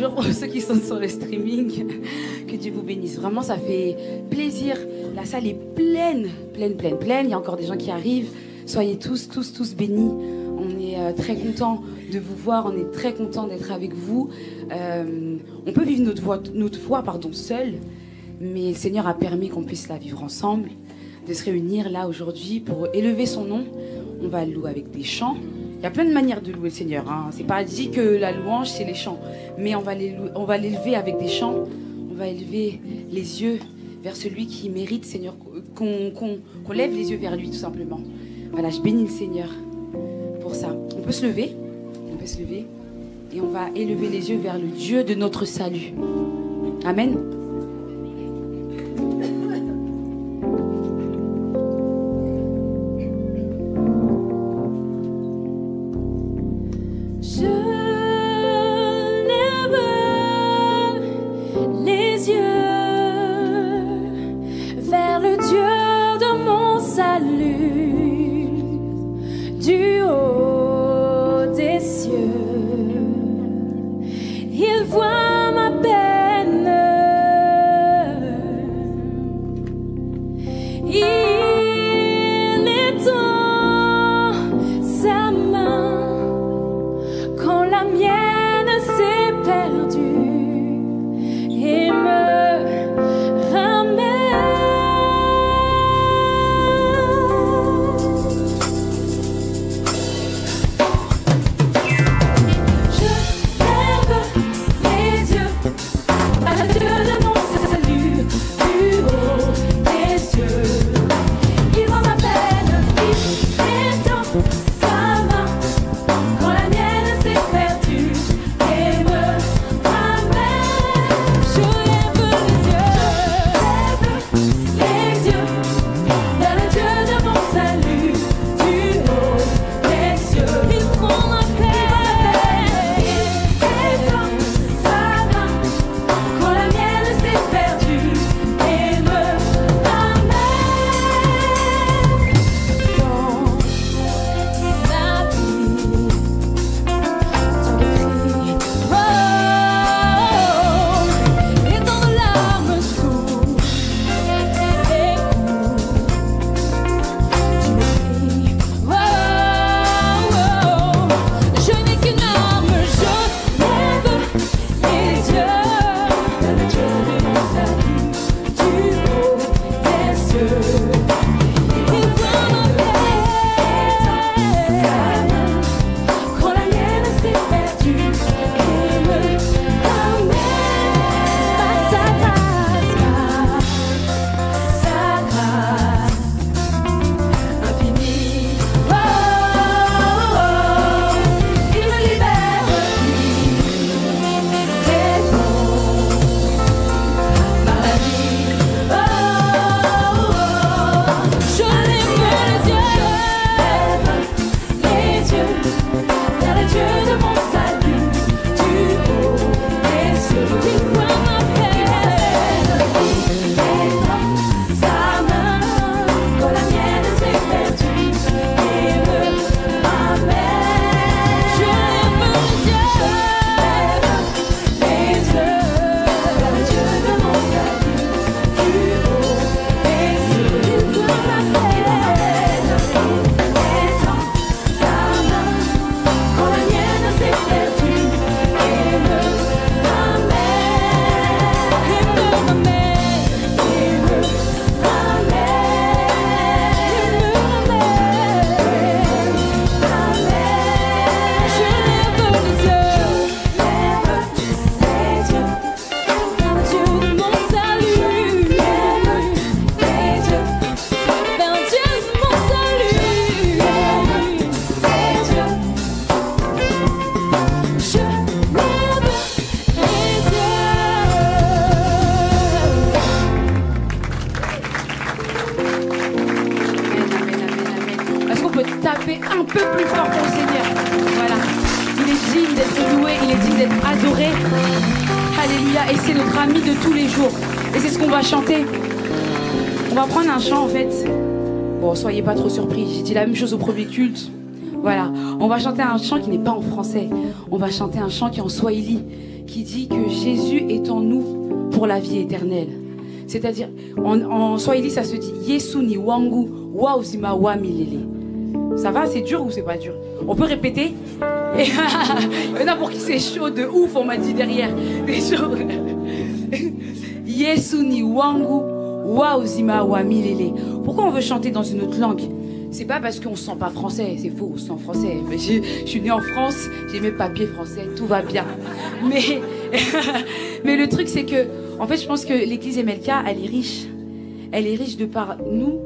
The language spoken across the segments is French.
Bonjour pour ceux qui sont sur le streaming. Que Dieu vous bénisse. Vraiment, ça fait plaisir. La salle est pleine. Il y a encore des gens qui arrivent. Soyez tous bénis. On est très contents de vous voir. On est très contents d'être avec vous. On peut vivre notre foi seul. Mais le Seigneur a permis qu'on puisse la vivre ensemble. De se réunir là aujourd'hui pour élever son nom. On va le louer avec des chants. Il y a plein de manières de louer le Seigneur. Hein. C'est pas dit que la louange, c'est les chants. Mais on va l'élever avec des chants. On va élever les yeux vers celui qui mérite, Seigneur, qu'on lève les yeux vers lui, tout simplement. Voilà, je bénis le Seigneur pour ça. On peut se lever. Et on va élever les yeux vers le Dieu de notre salut. Amen. Un peu plus fort pour le Seigneur. Voilà. Il est digne d'être loué, il est digne d'être adoré. Alléluia. Et c'est notre ami de tous les jours. Et c'est ce qu'on va chanter. On va prendre un chant en fait. Bon, soyez pas trop surpris. J'ai dit la même chose au premier culte. Voilà. On va chanter un chant qui n'est pas en français. On va chanter un chant qui est en swahili, qui dit que Jésus est en nous pour la vie éternelle. C'est-à-dire, en Swahili, ça se dit Yesu ni wangu wa uzima wa milele. Ça va, c'est dur ou c'est pas dur? On peut répéter? Il y en a pour qui c'est chaud de ouf, on m'a dit derrière. C'est chaud. Yesu ni wangu wa uzima wa milele. Pourquoi on veut chanter dans une autre langue? C'est pas parce qu'on se sent pas français, c'est faux, on se sent français. Je suis née en France, j'ai mes papiers français, tout va bien. Mais le truc, c'est que, en fait, je pense que l'église MLK, elle est riche. Elle est riche de par nous,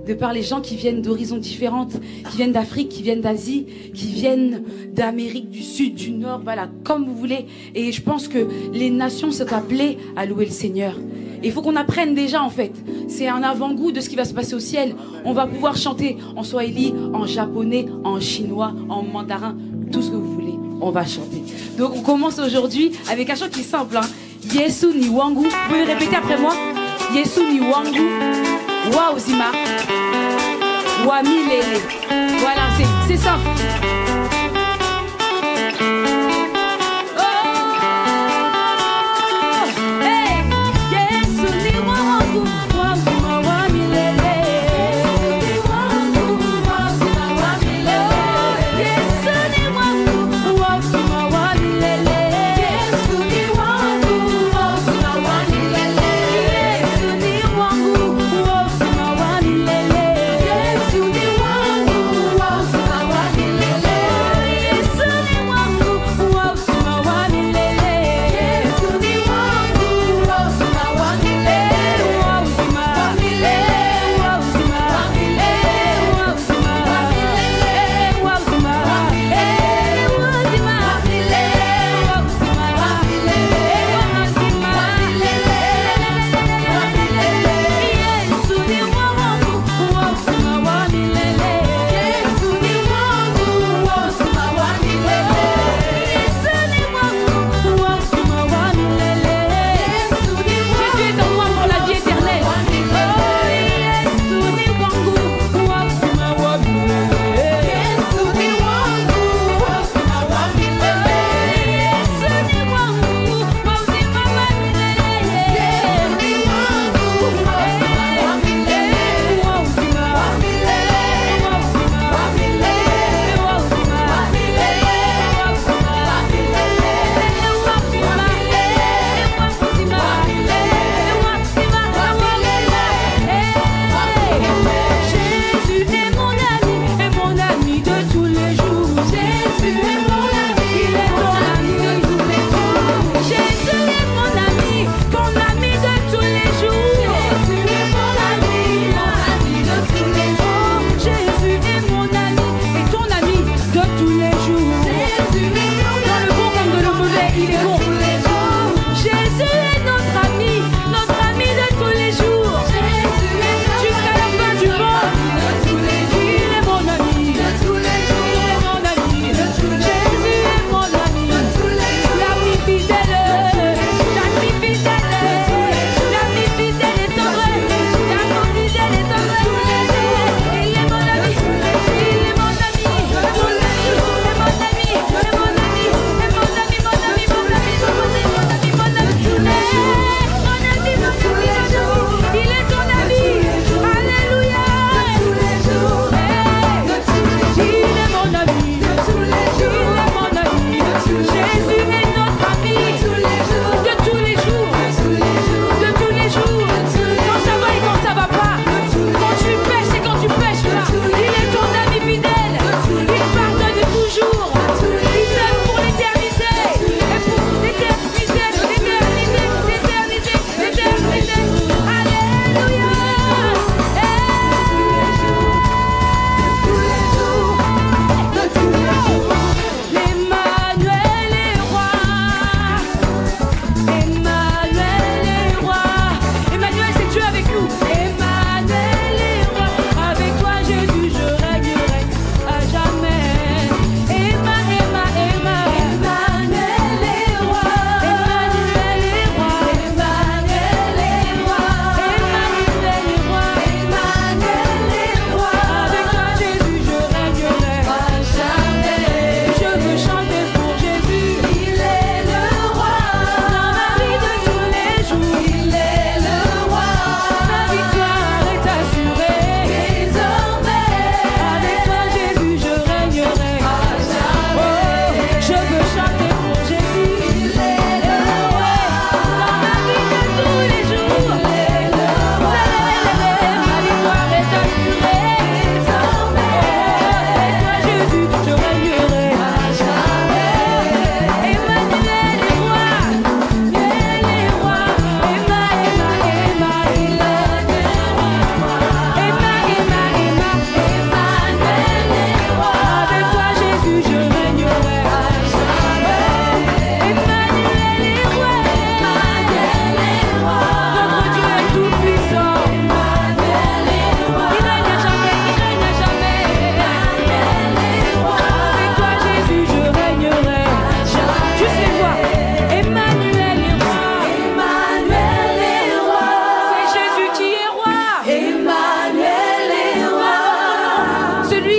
de par les gens qui viennent d'horizons différentes, qui viennent d'Afrique, qui viennent d'Asie, qui viennent d'Amérique du Sud, du Nord, voilà, comme vous voulez. Et je pense que les nations sont appelées à louer le Seigneur. Il faut qu'on apprenne déjà, en fait. C'est un avant-goût de ce qui va se passer au ciel. On va pouvoir chanter en swahili, en japonais, en chinois, en mandarin, tout ce que vous voulez. On va chanter. Donc on commence aujourd'hui avec un chant qui est simple. Hein. Yesu ni wangu. Vous pouvez répéter après moi. Yesu ni wangu wa uzima wa milele. Voilà, c'est simple.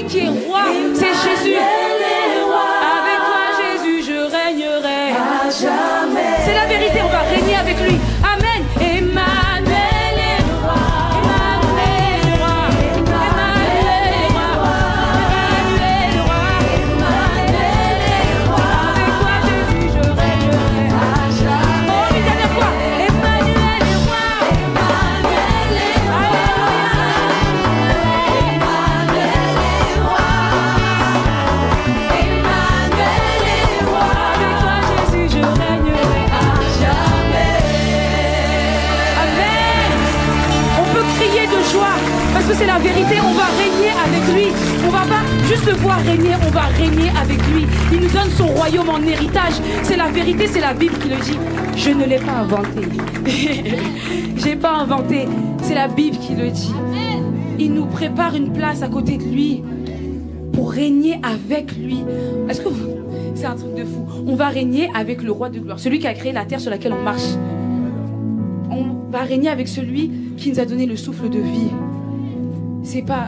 qui est roi, c'est Jésus. Avec toi, Jésus, je régnerai à jamais. C'est la vérité, on va régner avec lui. Amen. Emmanuel est roi. Emmanuel est roi. Emmanuel est roi. Emmanuel est roi. Emmanuel est roi. Avec toi, Jésus, je régnerai à jamais. Oh, une dernière fois. Emmanuel est roi. Emmanuel est roi. Emmanuel est roi. Emmanuel est roi. Avec toi, Jésus, je régnerai à jamais. Amen. On peut crier de joie parce que c'est la vérité. On va régner avec lui. On va pas juste le voir régner, on va régner avec lui. Il nous donne son royaume en héritage. C'est la vérité, c'est la Bible qui le dit. Je ne l'ai pas inventé. J'ai pas inventé. C'est la Bible qui le dit. Il nous prépare une place à côté de lui pour régner avec lui. Est-ce que c'est un truc de fou? On va régner avec le roi de gloire, celui qui a créé la terre sur laquelle on marche. On va régner avec celui qui nous a donné le souffle de vie.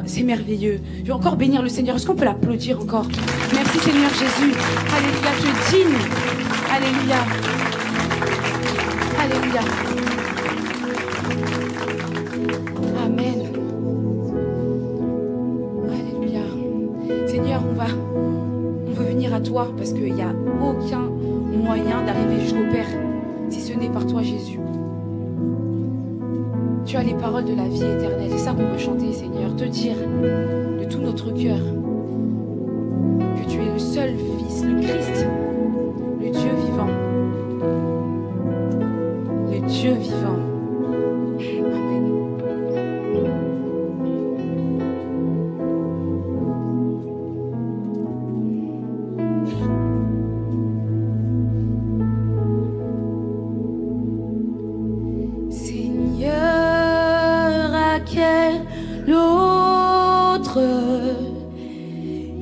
C'est merveilleux. Je vais encore bénir le Seigneur. Est-ce qu'on peut l'applaudir encore? Merci Seigneur Jésus. Alléluia, tu es digne. Alléluia. Alléluia. Amen. Alléluia. Seigneur, on veut venir à toi parce qu'il n'y a aucun moyen d'arriver jusqu'au Père si ce n'est par toi Jésus. Tu as les paroles de la vie éternelle. C'est ça qu'on veut chanter, Seigneur. Te dire de tout notre cœur que tu es le seul Fils, le Christ, le Dieu vivant. Le Dieu vivant. Amen. L'autre,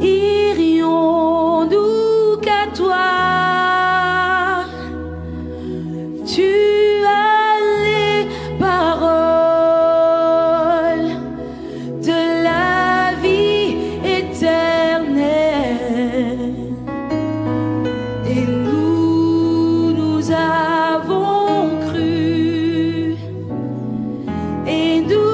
irions-nous qu'à toi? Tu as les paroles de la vie éternelle, et nous avons cru, et nous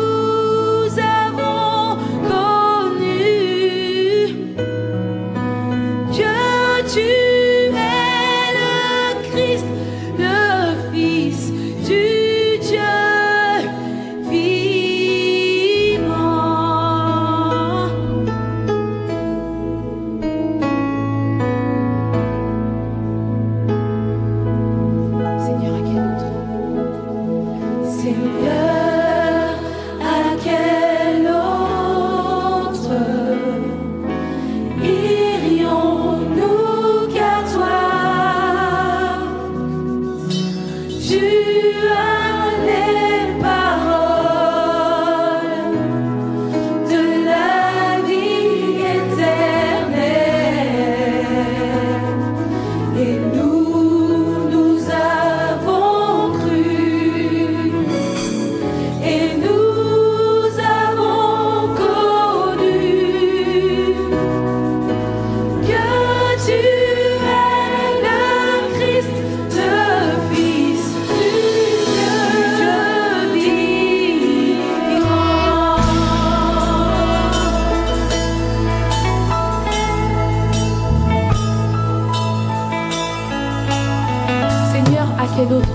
quel autre?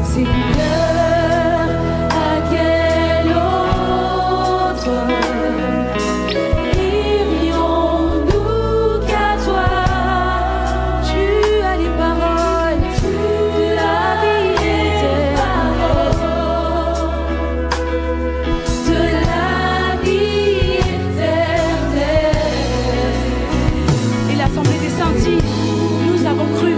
Seigneur, à quel autre irions-nous qu'à toi? Tu as les paroles de la vie éternelle, de la vie éternelle. Et l'assemblée des saints dit, nous avons cru.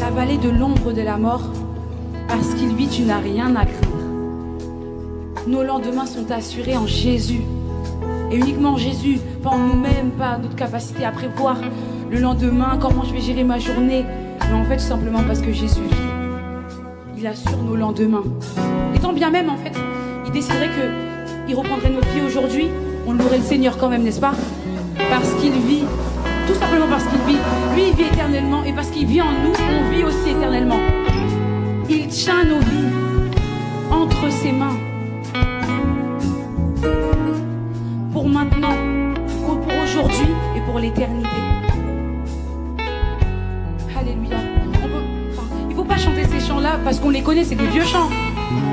la vallée de l'ombre de la mort, parce qu'il vit, tu n'as rien à craindre. Nos lendemains sont assurés en Jésus. Et uniquement en Jésus, pas en nous-mêmes, pas en notre capacité à prévoir le lendemain, comment je vais gérer ma journée. Mais en fait, tout simplement parce que Jésus vit. Il assure nos lendemains. Et tant bien même, en fait, il déciderait qu'il reprendrait notre vie aujourd'hui, on louerait le Seigneur quand même, n'est-ce pas? Parce qu'il vit. Tout simplement parce qu'il vit. Lui, il vit éternellement. Et parce qu'il vit en nous, on vit aussi éternellement. Il tient nos vies entre ses mains. Pour maintenant, pour aujourd'hui et pour l'éternité. Alléluia. Il ne faut pas chanter ces chants-là parce qu'on les connaît, c'est des vieux chants.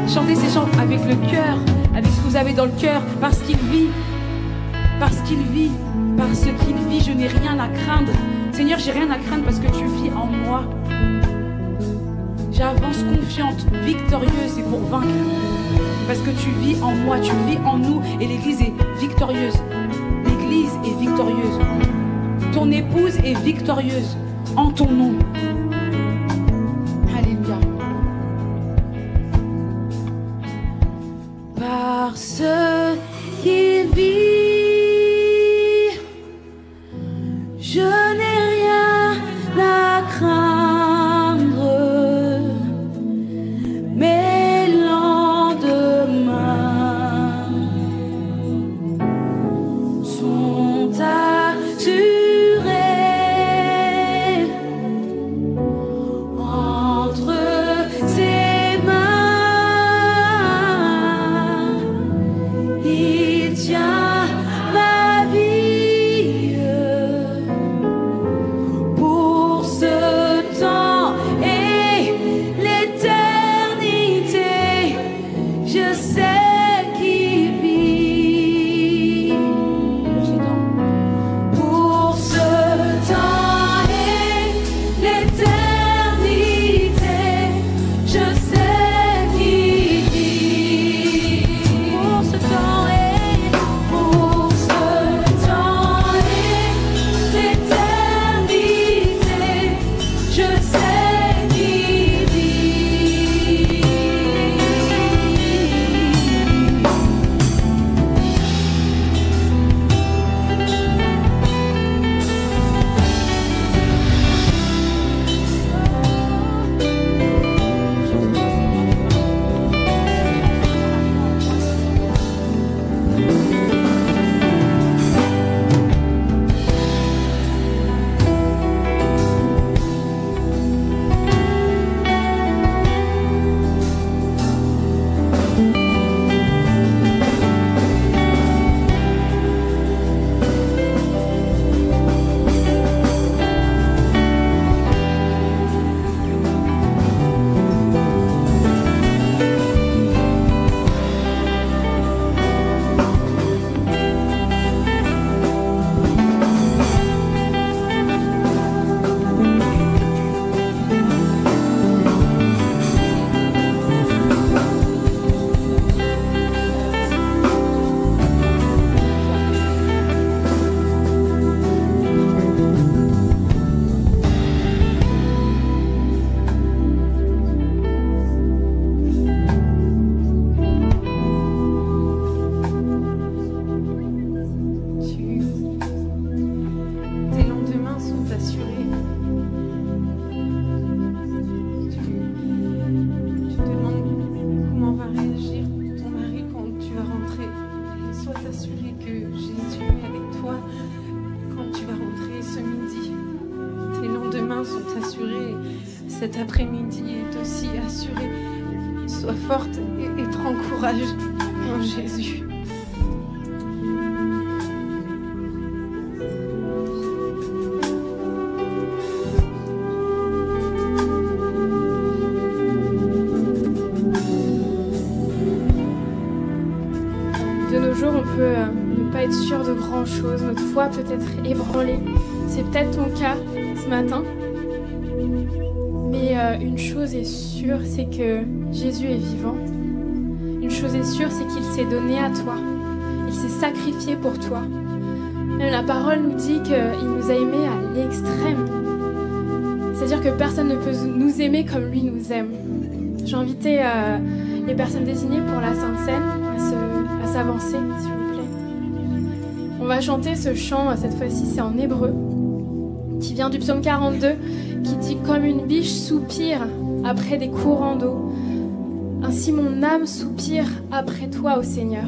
Chantez ces chants avec le cœur, avec ce que vous avez dans le cœur, parce qu'il vit. Parce qu'il vit. Parce qu'il vit, je n'ai rien à craindre. Seigneur, j'ai rien à craindre parce que tu vis en moi. J'avance confiante, victorieuse et pour vaincre. Parce que tu vis en moi, tu vis en nous et l'Église est victorieuse. L'Église est victorieuse. Ton épouse est victorieuse en ton nom. Alléluia. Parce qu'il vit, je n'ai rien à craindre. Mes lendemains sont assurés entre ses mains. Il tient ma vie pour ce temps et l'éternité. Je sais qu'il vit pour ce temps et l'éternité. Je sais qu'il vit pour ce temps et l'éternité. Je sais qu'il vit. Tes lendemains sont assurés. Tu te demandes comment va réagir ton mari quand tu vas rentrer. Et sois assuré que Jésus est avec toi quand tu vas rentrer ce midi. Tes lendemains sont assurés. Cet après-midi est aussi assuré. Sois forte et prends courage en Jésus. De nos jours, on peut ne pas être sûr de grand-chose. Notre foi peut être ébranlée. C'est peut-être ton cas ce matin. Mais une chose est sûre, c'est que Jésus est vivant. Une chose est sûre, c'est qu'il s'est donné à toi. Il s'est sacrifié pour toi. Même la parole nous dit qu'il nous a aimés à l'extrême. C'est-à-dire que personne ne peut nous aimer comme lui nous aime. J'ai invité les personnes désignées pour la Sainte Seine à s'avancer, s'il vous plaît. On va chanter ce chant, cette fois-ci c'est en hébreu, qui vient du psaume 42, qui dit « Comme une biche soupire après des courants d'eau, ainsi mon âme soupire après toi, ô Seigneur. »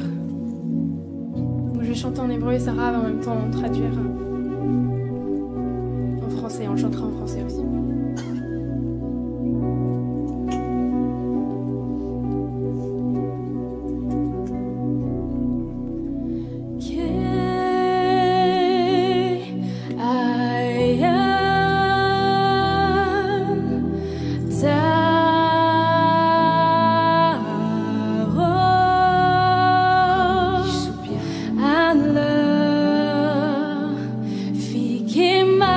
Donc je vais chanter en hébreu et Sarah va en même temps traduire en français, on le chantera en français aussi. Fique mais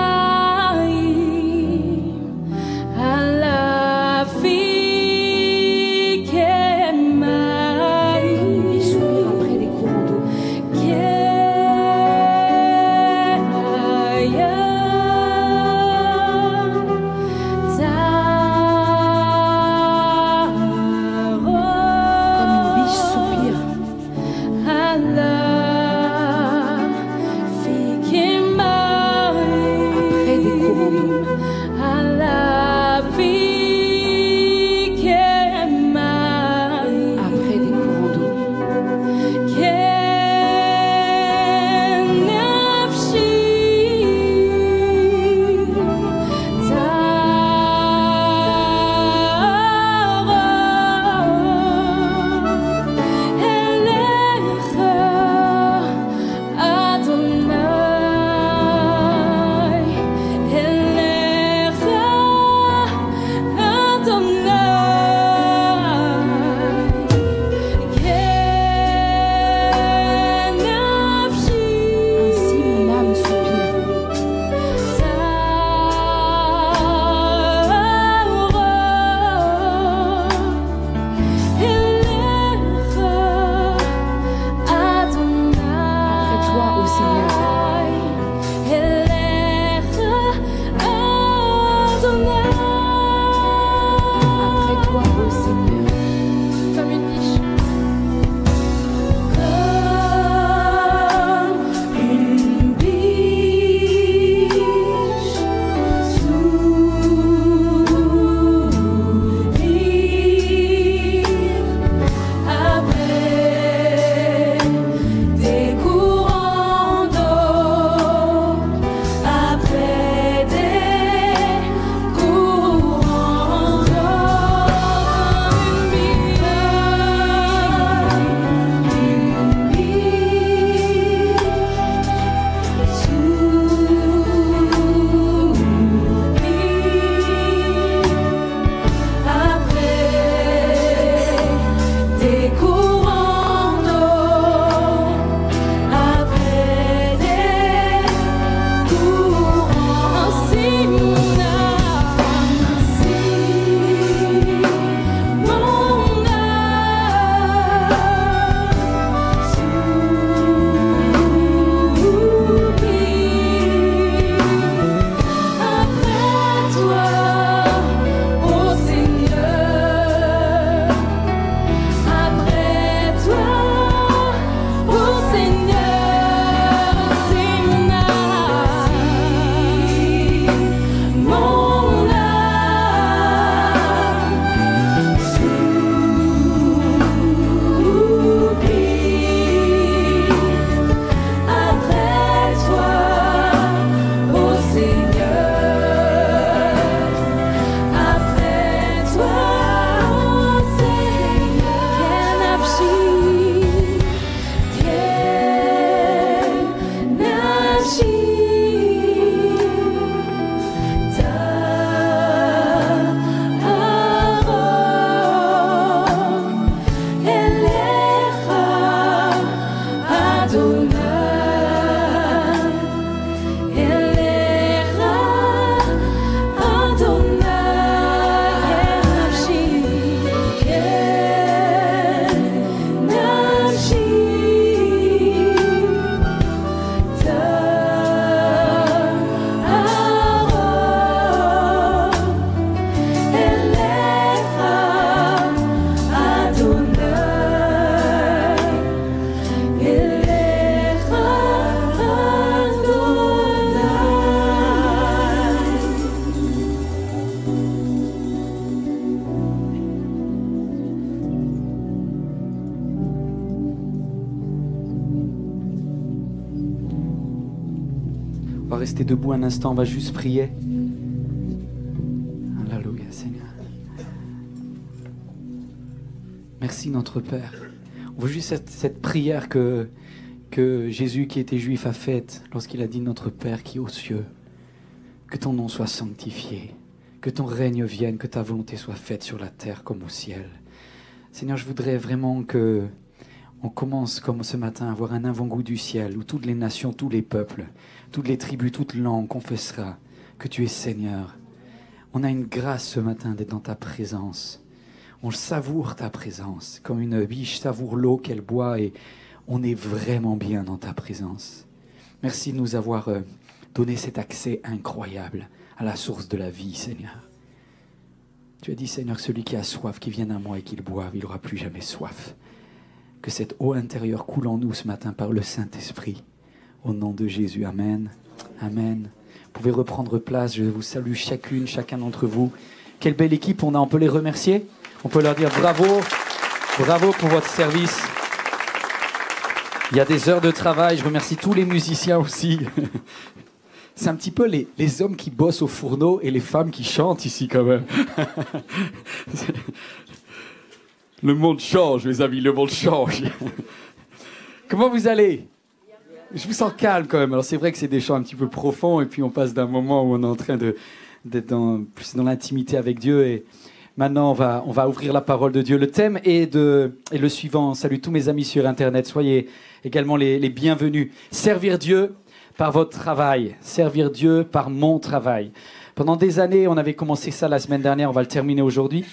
rester debout un instant, on va juste prier. Alléluia, Seigneur. Merci notre Père. On veut juste cette prière que Jésus qui était juif a faite lorsqu'il a dit notre Père qui est aux cieux. Que ton nom soit sanctifié, que ton règne vienne, que ta volonté soit faite sur la terre comme au ciel. Seigneur, je voudrais vraiment que on commence comme ce matin à avoir un avant-goût du ciel où toutes les nations, tous les peuples, toutes les tribus, toutes langues confessera que tu es Seigneur. On a une grâce ce matin d'être dans ta présence. On savoure ta présence comme une biche savoure l'eau qu'elle boit et on est vraiment bien dans ta présence. Merci de nous avoir donné cet accès incroyable à la source de la vie, Seigneur. Tu as dit, Seigneur, celui qui a soif, qui vienne à moi et qu'il boive, il n'aura plus jamais soif. Que cette eau intérieure coule en nous ce matin par le Saint-Esprit. Au nom de Jésus, Amen. Amen. Vous pouvez reprendre place. Je vous salue chacune, chacun d'entre vous. Quelle belle équipe on a. On peut les remercier. On peut leur dire bravo. Bravo pour votre service. Il y a des heures de travail. Je remercie tous les musiciens aussi. C'est un petit peu les hommes qui bossent au fourneau et les femmes qui chantent ici quand même. Le monde change, mes amis, le monde change. Comment vous allez? Je vous sens calme quand même. Alors c'est vrai que c'est des chants un petit peu profonds et puis on passe d'un moment où on est en train d'être plus dans l'intimité avec Dieu. Et maintenant, on va ouvrir la parole de Dieu. Le thème est le suivant. Salut tous mes amis sur Internet. Soyez également les bienvenus. Servir Dieu par votre travail. Servir Dieu par mon travail. Pendant des années, on avait commencé ça la semaine dernière. On va le terminer aujourd'hui.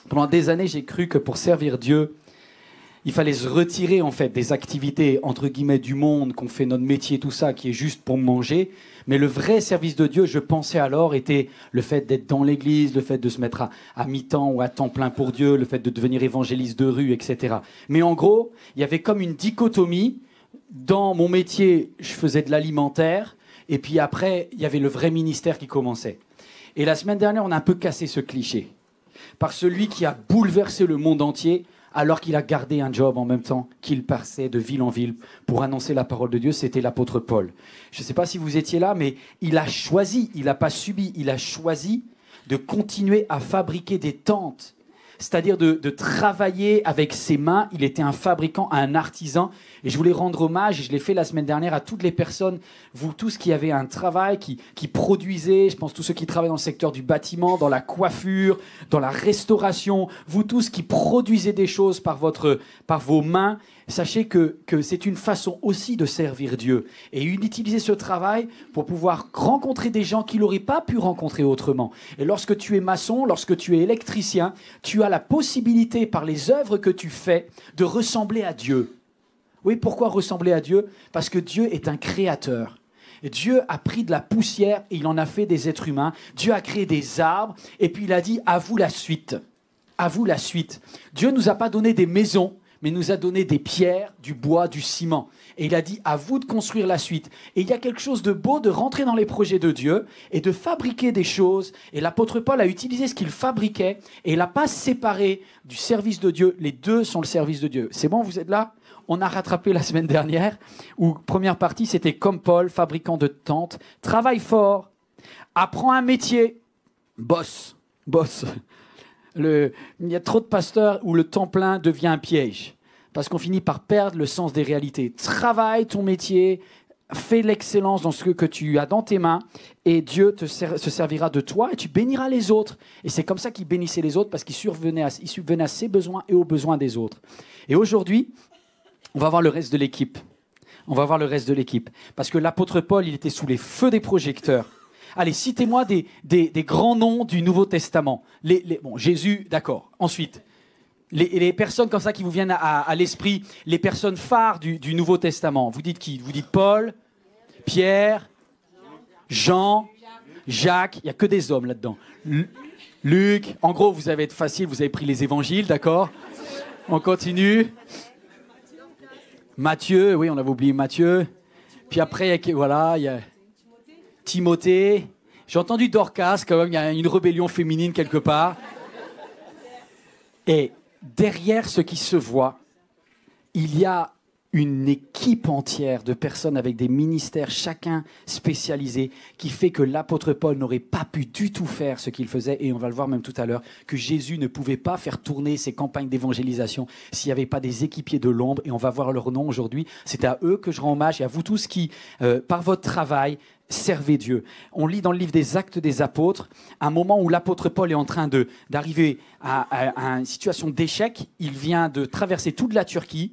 Pendant des années, j'ai cru que pour servir Dieu, il fallait se retirer en fait des activités entre guillemets du monde, qu'on fait notre métier, tout ça, qui est juste pour manger. Mais le vrai service de Dieu, je pensais alors, était le fait d'être dans l'église, le fait de se mettre à mi-temps ou à temps plein pour Dieu, le fait de devenir évangéliste de rue, etc. Mais en gros, il y avait comme une dichotomie. Dans mon métier, je faisais de l'alimentaire, et puis après, il y avait le vrai ministère qui commençait. Et la semaine dernière, on a un peu cassé ce cliché. Par celui qui a bouleversé le monde entier alors qu'il a gardé un job en même temps qu'il passait de ville en ville pour annoncer la parole de Dieu, c'était l'apôtre Paul. Je ne sais pas si vous étiez là, mais il a choisi, il n'a pas subi, il a choisi de continuer à fabriquer des tentes, c'est-à-dire de travailler avec ses mains. Il était un fabricant, un artisan. Et je voulais rendre hommage, et je l'ai fait la semaine dernière, à toutes les personnes, vous tous qui avez un travail, qui produisez, je pense tous ceux qui travaillent dans le secteur du bâtiment, dans la coiffure, dans la restauration, vous tous qui produisez des choses par vos mains, sachez que c'est une façon aussi de servir Dieu. Et utiliser ce travail pour pouvoir rencontrer des gens qu'il n'aurait pas pu rencontrer autrement. Et lorsque tu es maçon, lorsque tu es électricien, tu as la possibilité, par les œuvres que tu fais, de ressembler à Dieu. Oui, pourquoi ressembler à Dieu? Parce que Dieu est un créateur. Et Dieu a pris de la poussière et il en a fait des êtres humains. Dieu a créé des arbres et puis il a dit « à vous la suite ». À vous la suite. Dieu ne nous a pas donné des maisons, mais nous a donné des pierres, du bois, du ciment. Et il a dit, à vous de construire la suite. Et il y a quelque chose de beau de rentrer dans les projets de Dieu et de fabriquer des choses. Et l'apôtre Paul a utilisé ce qu'il fabriquait et il n'a pas séparé du service de Dieu. Les deux sont le service de Dieu. C'est bon, vous êtes là? On a rattrapé la semaine dernière où, première partie, c'était comme Paul, fabricant de tentes. Travaille fort, apprends un métier, bosse. Il y a trop de pasteurs où le temps plein devient un piège parce qu'on finit par perdre le sens des réalités. Travaille ton métier, fais l'excellence dans ce que tu as dans tes mains et Dieu se servira de toi et tu béniras les autres. Et c'est comme ça qu'il bénissait les autres parce qu'il subvenait à ses besoins et aux besoins des autres. Et aujourd'hui, on va voir le reste de l'équipe. Parce que l'apôtre Paul, il était sous les feux des projecteurs. Allez, citez-moi des grands noms du Nouveau Testament. Bon, Jésus, d'accord. Ensuite, les personnes comme ça qui vous viennent à l'esprit, les personnes phares du Nouveau Testament. Vous dites qui? Vous dites Paul, Pierre, Jean, Jacques. Il n'y a que des hommes là-dedans. Luc. En gros, vous allez être facile, vous avez pris les évangiles, d'accord? On continue. Matthieu, oui, on avait oublié Matthieu. Puis après, il y a Timothée. J'ai entendu Dorcas, quand même, il y a une rébellion féminine quelque part. Et derrière ce qui se voit, il y a une équipe entière de personnes avec des ministères, chacun spécialisé, qui fait que l'apôtre Paul n'aurait pas pu du tout faire ce qu'il faisait, et on va le voir même tout à l'heure, que Jésus ne pouvait pas faire tourner ses campagnes d'évangélisation s'il n'y avait pas des équipiers de l'ombre, et on va voir leur nom aujourd'hui. C'est à eux que je rends hommage, et à vous tous qui, par votre travail, servez Dieu. On lit dans le livre des Actes des Apôtres, un moment où l'apôtre Paul est en train d'arriver à une situation d'échec. Il vient de traverser toute la Turquie,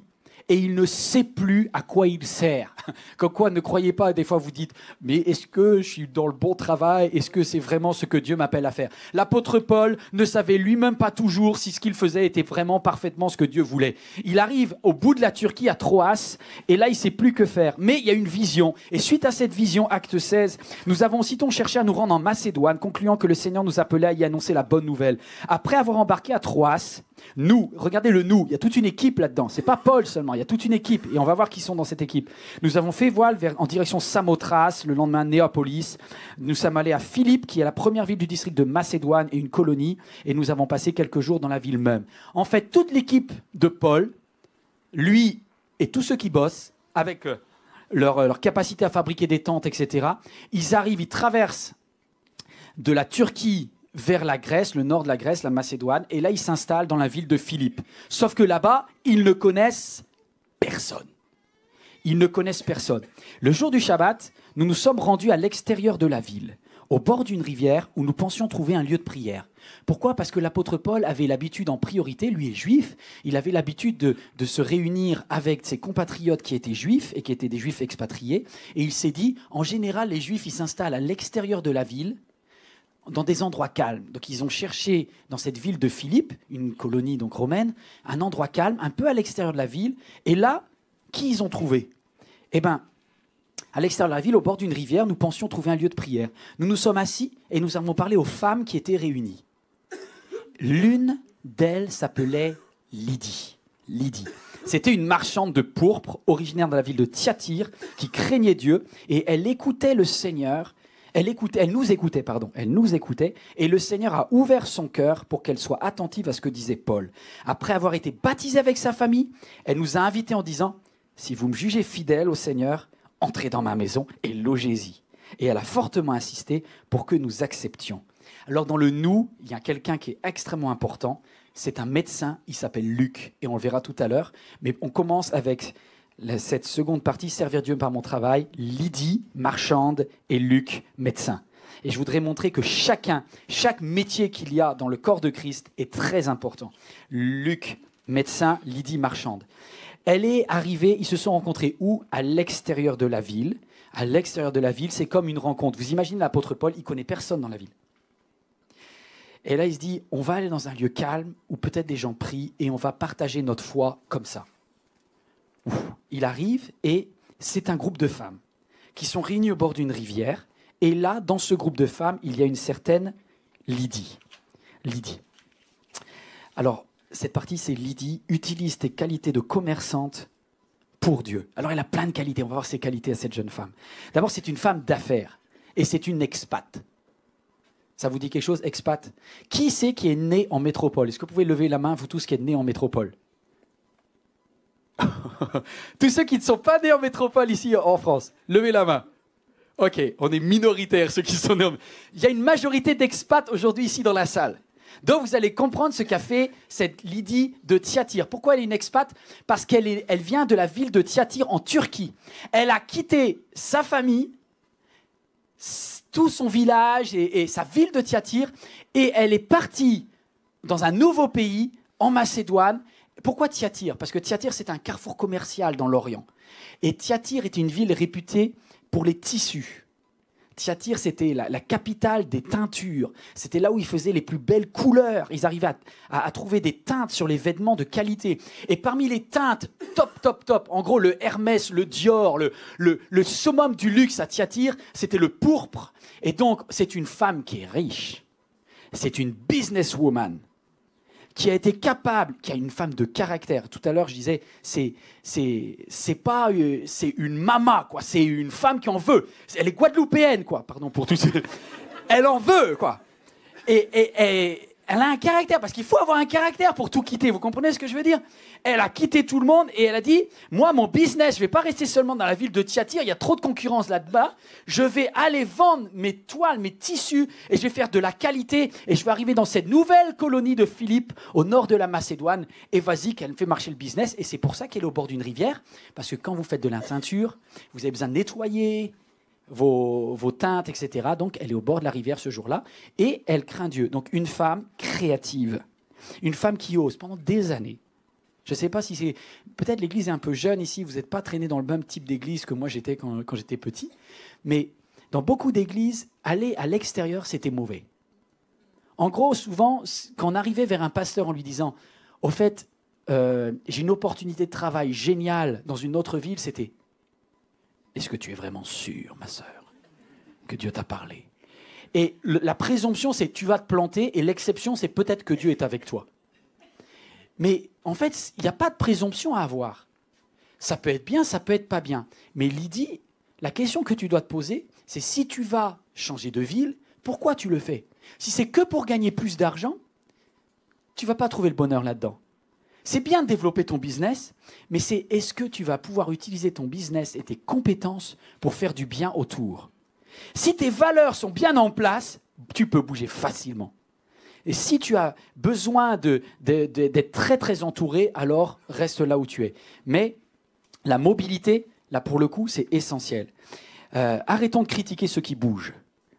et il ne sait plus à quoi il sert. Comme quoi, ne croyez pas, des fois vous dites, mais est-ce que je suis dans le bon travail? Est-ce que c'est vraiment ce que Dieu m'appelle à faire? L'apôtre Paul ne savait lui-même pas toujours si ce qu'il faisait était vraiment parfaitement ce que Dieu voulait. Il arrive au bout de la Turquie, à Troas, et là, il ne sait plus que faire. Mais il y a une vision. Et suite à cette vision, acte 16, nous avons aussitôt cherché à nous rendre en Macédoine, concluant que le Seigneur nous appelait à y annoncer la bonne nouvelle. Après avoir embarqué à Troas, nous, regardez le nous, il y a toute une équipe là-dedans. C'est pas Paul seulement, il y a toute une équipe. Et on va voir qui sont dans cette équipe. Nous avons fait voile en direction Samothrace, le lendemain Néapolis. Nous sommes allés à Philippe, qui est la première ville du district de Macédoine et une colonie. Et nous avons passé quelques jours dans la ville même. En fait, toute l'équipe de Paul, lui et tous ceux qui bossent, avec leur capacité à fabriquer des tentes, etc., ils arrivent, ils traversent de la Turquie vers la Grèce, le nord de la Grèce, la Macédoine, et là, ils s'installent dans la ville de Philippe. Sauf que là-bas, ils ne connaissent personne. Ils ne connaissent personne. Le jour du Shabbat, nous nous sommes rendus à l'extérieur de la ville, au bord d'une rivière où nous pensions trouver un lieu de prière. Pourquoi ? Parce que l'apôtre Paul avait l'habitude en priorité, lui est juif, il avait l'habitude de se réunir avec ses compatriotes qui étaient juifs et qui étaient des juifs expatriés, et il s'est dit, en général, les juifs, ils s'installent à l'extérieur de la ville, dans des endroits calmes. Donc ils ont cherché dans cette ville de Philippe, une colonie donc romaine, un endroit calme, un peu à l'extérieur de la ville. Et là, qui ils ont trouvé ? Eh bien, à l'extérieur de la ville, au bord d'une rivière, nous pensions trouver un lieu de prière. Nous nous sommes assis et nous avons parlé aux femmes qui étaient réunies. L'une d'elles s'appelait Lydie. Lydie. C'était une marchande de pourpre, originaire de la ville de Thyatire, qui craignait Dieu, et elle écoutait le Seigneur. Elle nous écoutait, et le Seigneur a ouvert son cœur pour qu'elle soit attentive à ce que disait Paul. Après avoir été baptisée avec sa famille, elle nous a invités en disant « Si vous me jugez fidèle au Seigneur, entrez dans ma maison et logez-y. » Et elle a fortement insisté pour que nous acceptions. Alors dans le « nous », il y a quelqu'un qui est extrêmement important. C'est un médecin, il s'appelle Luc, et on le verra tout à l'heure. Mais on commence avec cette seconde partie, servir Dieu par mon travail, Lydie, marchande, et Luc, médecin. Et je voudrais montrer que chaque métier qu'il y a dans le corps de Christ est très important. Luc, médecin, Lydie, marchande. Elle est arrivée, ils se sont rencontrés où ? À l'extérieur de la ville. À l'extérieur de la ville, c'est comme une rencontre. Vous imaginez l'apôtre Paul, il ne connaît personne dans la ville. Et là, il se dit, on va aller dans un lieu calme, où peut-être des gens prient, et on va partager notre foi comme ça. Il arrive et c'est un groupe de femmes qui sont réunies au bord d'une rivière. Et là, dans ce groupe de femmes, il y a une certaine Lydie. Lydie. Alors, cette partie, c'est Lydie utilise tes qualités de commerçante pour Dieu. Alors, elle a plein de qualités. On va voir ses qualités à cette jeune femme. D'abord, c'est une femme d'affaires et c'est une expat. Ça vous dit quelque chose, expat ? Qui c'est qui est né en métropole ? Est-ce que vous pouvez lever la main, vous tous qui êtes nés en métropole ? Tous ceux qui ne sont pas nés en métropole ici en France, levez la main. Ok, on est minoritaires ceux qui sont nés en... Il y a une majorité d'expats aujourd'hui ici dans la salle. Donc vous allez comprendre ce qu'a fait cette Lydie de Thyatire. Pourquoi elle est une expat ? Parce qu'elle vient de la ville de Thyatire en Turquie. Elle a quitté sa famille, tout son village et sa ville de Thyatire, et elle est partie dans un nouveau pays, en Macédoine. Pourquoi Thyatire ? Parce que Thyatire, c'est un carrefour commercial dans l'Orient. Et Thyatire est une ville réputée pour les tissus. Thyatire, c'était la capitale des teintures. C'était là où ils faisaient les plus belles couleurs. Ils arrivaient à trouver des teintes sur les vêtements de qualité. Et parmi les teintes top, en gros, le Hermès, le Dior, le summum du luxe à Thyatire, c'était le pourpre. Et donc, c'est une femme qui est riche. C'est une businesswoman qui a été capable, qui a une femme de caractère. Tout à l'heure, je disais, c'est une mama, quoi. C'est une femme qui en veut. Elle est guadeloupéenne, quoi. Pardon pour tout ça. Elle en veut, quoi. Et elle a un caractère, parce qu'il faut avoir un caractère pour tout quitter. Vous comprenez ce que je veux dire? Elle a quitté tout le monde et elle a dit, moi, mon business, je ne vais pas rester seulement dans la ville de Thyatire, il y a trop de concurrence là-bas. Je vais aller vendre mes toiles, mes tissus, et je vais faire de la qualité, et je vais arriver dans cette nouvelle colonie de Philippe, au nord de la Macédoine, et vas-y, qu'elle fait marcher le business. Et c'est pour ça qu'elle est au bord d'une rivière, parce que quand vous faites de la teinture, vous avez besoin de nettoyer vos teintes, etc. Donc, elle est au bord de la rivière ce jour-là et elle craint Dieu. Donc, une femme créative, une femme qui ose pendant des années. Je ne sais pas si c'est... Peut-être l'église est un peu jeune ici, vous n'êtes pas traîné dans le même type d'église que moi j'étais quand j'étais petit, mais dans beaucoup d'églises, aller à l'extérieur, c'était mauvais. En gros, souvent, quand on arrivait vers un pasteur en lui disant « Au fait, j'ai une opportunité de travail géniale dans une autre ville », c'était est-ce que tu es vraiment sûr, ma sœur, que Dieu t'a parlé? Et la présomption, c'est tu vas te planter, et l'exception, c'est peut-être que Dieu est avec toi. Mais en fait, il n'y a pas de présomption à avoir. Ça peut être bien, ça peut être pas bien. Mais Lydie, la question que tu dois te poser, c'est si tu vas changer de ville, pourquoi tu le fais? Si c'est que pour gagner plus d'argent, tu ne vas pas trouver le bonheur là-dedans. C'est bien de développer ton business, mais c'est est-ce que tu vas pouvoir utiliser ton business et tes compétences pour faire du bien autour. Si tes valeurs sont bien en place, tu peux bouger facilement. Et si tu as besoin d'être très très entouré, alors reste là où tu es. Mais la mobilité, là pour le coup, c'est essentiel. Arrêtons de critiquer ceux qui bougent.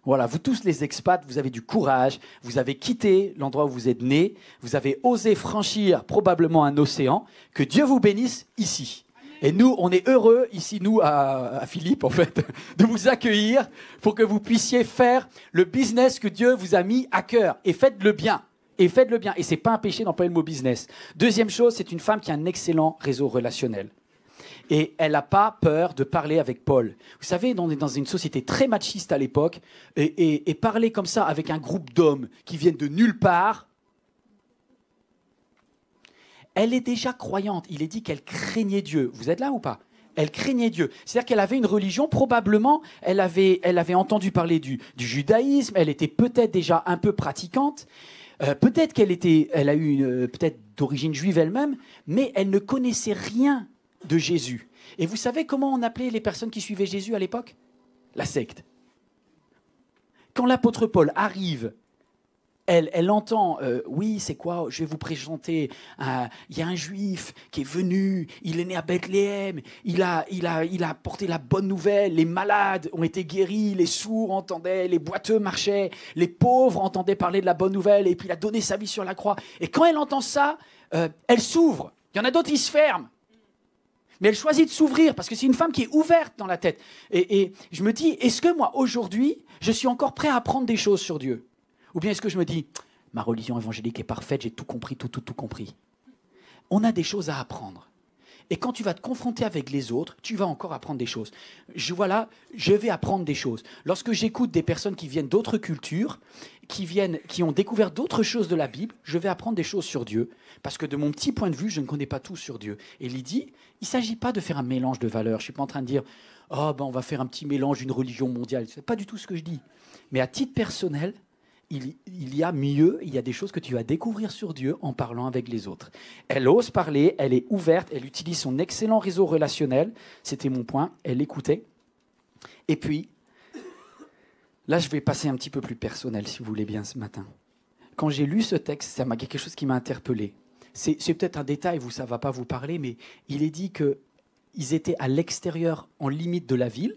Voilà, vous tous les expats, vous avez du courage, vous avez quitté l'endroit où vous êtes nés, vous avez osé franchir probablement un océan. Que Dieu vous bénisse ici. Et nous, on est heureux ici, nous, à Philippe, en fait, de vous accueillir pour que vous puissiez faire le business que Dieu vous a mis à cœur. Et faites-le bien. Et faites-le bien. Et ce n'est pas un péché d'employer le mot business. Deuxième chose, c'est une femme qui a un excellent réseau relationnel. Et elle n'a pas peur de parler avec Paul. Vous savez, on est dans une société très machiste à l'époque, et parler comme ça avec un groupe d'hommes qui viennent de nulle part, elle est déjà croyante. Il est dit qu'elle craignait Dieu. Vous êtes là ou pas? Elle craignait Dieu. C'est-à-dire qu'elle avait une religion, probablement, elle avait entendu parler du judaïsme, elle était peut-être déjà un peu pratiquante, peut-être elle a eu peut-être d'origine juive elle-même, mais elle ne connaissait rien de Jésus. Et vous savez comment on appelait les personnes qui suivaient Jésus à l'époque? La secte. Quand l'apôtre Paul arrive, elle entend, oui, c'est quoi? Je vais vous présenter, il y a un juif qui est venu, il est né à Bethléem, il a porté la bonne nouvelle, les malades ont été guéris, les sourds entendaient, les boiteux marchaient, les pauvres entendaient parler de la bonne nouvelle, et puis il a donné sa vie sur la croix. Et quand elle entend ça, elle s'ouvre. Il y en a d'autres qui se ferment. Mais elle choisit de s'ouvrir parce que c'est une femme qui est ouverte dans la tête. Et je me dis, est-ce que moi, aujourd'hui, je suis encore prêt à apprendre des choses sur Dieu? Ou bien est-ce que je me dis, ma religion évangélique est parfaite, j'ai tout compris, tout compris. On a des choses à apprendre. Et quand tu vas te confronter avec les autres, tu vas encore apprendre des choses. Je vais apprendre des choses. Lorsque j'écoute des personnes qui viennent d'autres cultures, qui ont découvert d'autres choses de la Bible, je vais apprendre des choses sur Dieu. Parce que de mon petit point de vue, je ne connais pas tout sur Dieu. Et Lydie, il ne s'agit pas de faire un mélange de valeurs. Je ne suis pas en train de dire, on va faire un petit mélange d'une religion mondiale. Ce n'est pas du tout ce que je dis. Mais à titre personnel, il y a des choses que tu vas découvrir sur Dieu en parlant avec les autres. Elle ose parler, elle est ouverte, elle utilise son excellent réseau relationnel. C'était mon point, elle écoutait. Et puis, là, je vais passer un petit peu plus personnel, si vous voulez bien, ce matin. Quand j'ai lu ce texte, ça m'a quelque chose qui m'a interpellé. C'est peut-être un détail, ça ne va pas vous parler, mais il est dit qu'ils étaient à l'extérieur, en limite de la ville,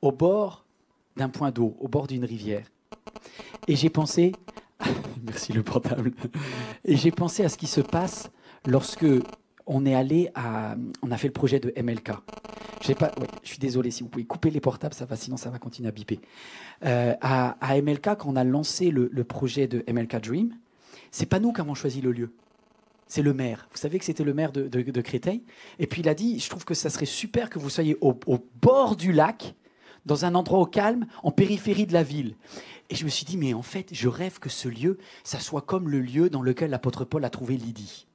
au bord d'un point d'eau, au bord d'une rivière. Et j'ai pensé, merci le portable, et j'ai pensé à ce qui se passe lorsque on a fait le projet de MLK. Je suis désolé, si vous pouvez couper les portables, ça va, sinon ça va continuer à biper. À MLK, quand on a lancé le projet de MLK Dream, c'est pas nous qui avons choisi le lieu. C'est le maire. Vous savez que c'était le maire de Créteil. Et puis il a dit, je trouve que ça serait super que vous soyez au bord du lac, dans un endroit au calme, en périphérie de la ville. Et je me suis dit, mais en fait, je rêve que ce lieu, ça soit comme le lieu dans lequel l'apôtre Paul a trouvé Lydie.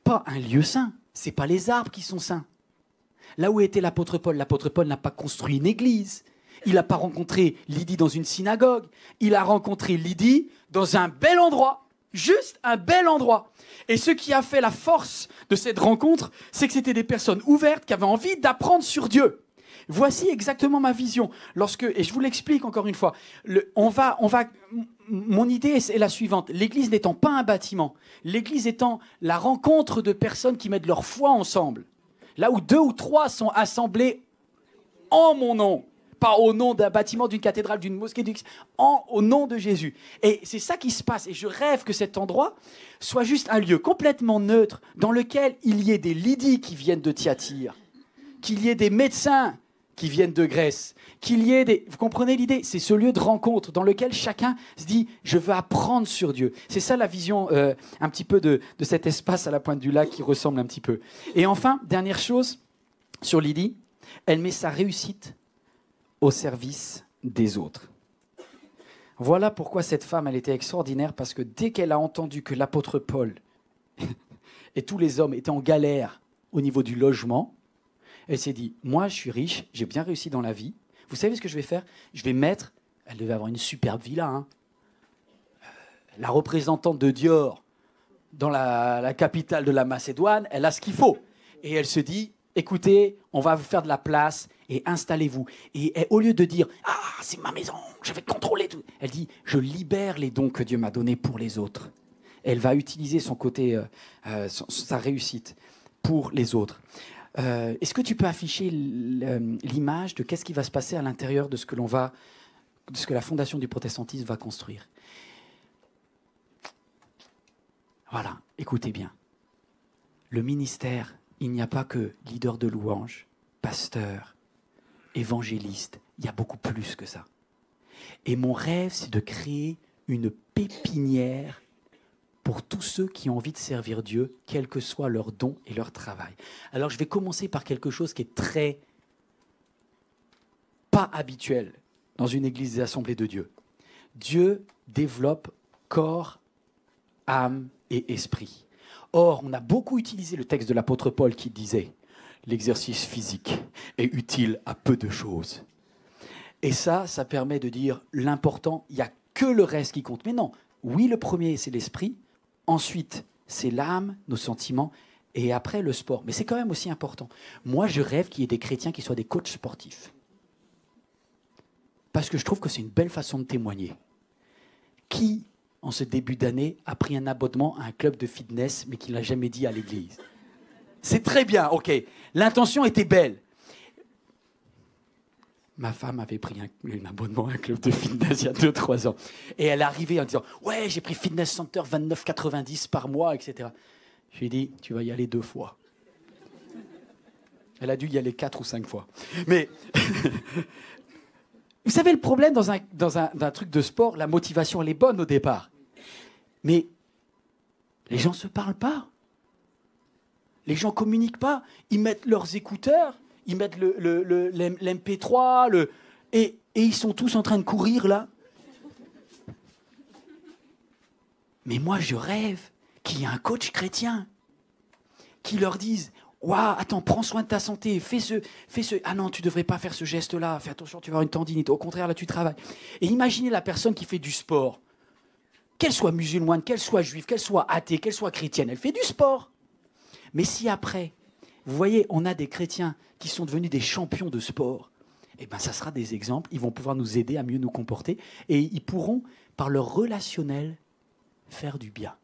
Pas un lieu saint, c'est pas les arbres qui sont saints. Là où était l'apôtre Paul n'a pas construit une église. Il n'a pas rencontré Lydie dans une synagogue. Il a rencontré Lydie dans un bel endroit. Juste un bel endroit. Et ce qui a fait la force de cette rencontre, c'est que c'était des personnes ouvertes qui avaient envie d'apprendre sur Dieu. Voici exactement ma vision. Et je vous l'explique encore une fois, mon idée est la suivante. L'Église n'étant pas un bâtiment, l'Église étant la rencontre de personnes qui mettent leur foi ensemble. Là où 2 ou 3 sont assemblés en mon nom. Pas au nom d'un bâtiment, d'une cathédrale, d'une mosquée, au nom de Jésus. Et c'est ça qui se passe. Et je rêve que cet endroit soit juste un lieu complètement neutre dans lequel il y ait des Lydies qui viennent de Thyatire, qu'il y ait des médecins qui viennent de Grèce, qu'il y ait des... Vous comprenez l'idée? C'est ce lieu de rencontre dans lequel chacun se dit « je veux apprendre sur Dieu ». C'est ça la vision un petit peu de cet espace à la pointe du lac qui ressemble un petit peu. Et enfin, dernière chose sur Lydie, elle met sa réussite au service des autres. Voilà pourquoi cette femme, elle était extraordinaire, parce que dès qu'elle a entendu que l'apôtre Paul et tous les hommes étaient en galère au niveau du logement, elle s'est dit, moi je suis riche, j'ai bien réussi dans la vie, vous savez ce que je vais faire? Je vais mettre, elle devait avoir une superbe villa, hein, la représentante de Dior dans la capitale de la Macédoine, elle a ce qu'il faut. Et elle se dit, écoutez, on va vous faire de la place et installez-vous. Et au lieu de dire, ah, c'est ma maison, je vais contrôler tout, elle dit, je libère les dons que Dieu m'a donnés pour les autres. Elle va utiliser son côté, sa réussite pour les autres. Est-ce que tu peux afficher l'image de qu'est-ce qui va se passer à l'intérieur de ce que la fondation du protestantisme va construire? Voilà, écoutez bien. Le ministère, il n'y a pas que leader de louange, pasteur, évangéliste, il y a beaucoup plus que ça. Et mon rêve, c'est de créer une pépinière pour tous ceux qui ont envie de servir Dieu, quel que soit leur don et leur travail. Alors je vais commencer par quelque chose qui est très pas habituel dans une église des assemblées de Dieu. Dieu développe corps, âme et esprit. Or, on a beaucoup utilisé le texte de l'apôtre Paul qui disait « L'exercice physique est utile à peu de choses ». Et ça permet de dire l'important, il n'y a que le reste qui compte. Mais non, oui, le premier, c'est l'esprit. Ensuite, c'est l'âme, nos sentiments. Et après, le sport. Mais c'est quand même aussi important. Moi, je rêve qu'il y ait des chrétiens qui soient des coachs sportifs. Parce que je trouve que c'est une belle façon de témoigner. Qui, en ce début d'année, a pris un abonnement à un club de fitness, mais qui ne l'a jamais dit à l'église? C'est très bien, ok. L'intention était belle. Ma femme avait pris un abonnement à un club de fitness il y a 2-3 ans. Et elle est arrivée en disant « Ouais, j'ai pris Fitness Center 29,90 par mois, etc. » Je lui ai dit « Tu vas y aller 2 fois. » Elle a dû y aller 4 ou 5 fois. Mais vous savez, le problème dans un truc de sport, la motivation, elle est bonne au départ. Mais les gens ne se parlent pas. Les gens ne communiquent pas. Ils mettent leurs écouteurs. Ils mettent l'MP3, et ils sont tous en train de courir, là. Mais moi, je rêve qu'il y ait un coach chrétien qui leur dise « Waouh, attends, prends soin de ta santé, fais ce... Ah non, tu ne devrais pas faire ce geste-là, fais attention, tu vas avoir une tendinite. Au contraire, là, tu travailles. » Et imaginez la personne qui fait du sport. Qu'elle soit musulmane, qu'elle soit juive, qu'elle soit athée, qu'elle soit chrétienne, elle fait du sport. Mais si après... Vous voyez, on a des chrétiens qui sont devenus des champions de sport. Eh bien, ça sera des exemples. Ils vont pouvoir nous aider à mieux nous comporter. Et ils pourront, par leur relationnel, faire du bien.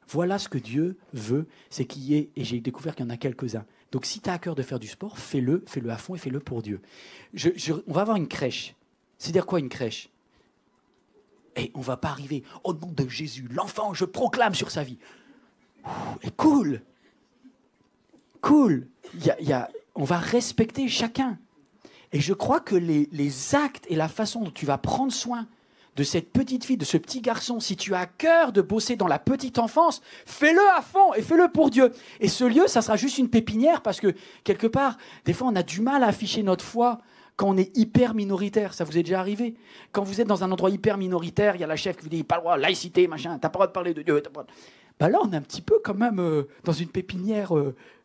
Voilà ce que Dieu veut, c'est qu'il y ait, et j'ai découvert qu'il y en a quelques-uns. Donc, si tu as à cœur de faire du sport, fais-le à fond et fais-le pour Dieu. On va avoir une crèche. C'est-à-dire quoi, une crèche? Et on ne va pas arriver, au nom de Jésus, l'enfant, je proclame sur sa vie. Et cool. Cool, on va respecter chacun. Et je crois que les actes et la façon dont tu vas prendre soin de cette petite fille, de ce petit garçon, si tu as à cœur de bosser dans la petite enfance, fais-le à fond et fais-le pour Dieu. Et ce lieu, ça sera juste une pépinière parce que, quelque part, des fois, on a du mal à afficher notre foi quand on est hyper minoritaire. Ça vous est déjà arrivé? Quand vous êtes dans un endroit hyper minoritaire, il y a la chef qui vous dit « pas le droit, laïcité, machin, t'as pas le droit de parler de Dieu. » Là, on est un petit peu quand même dans une pépinière...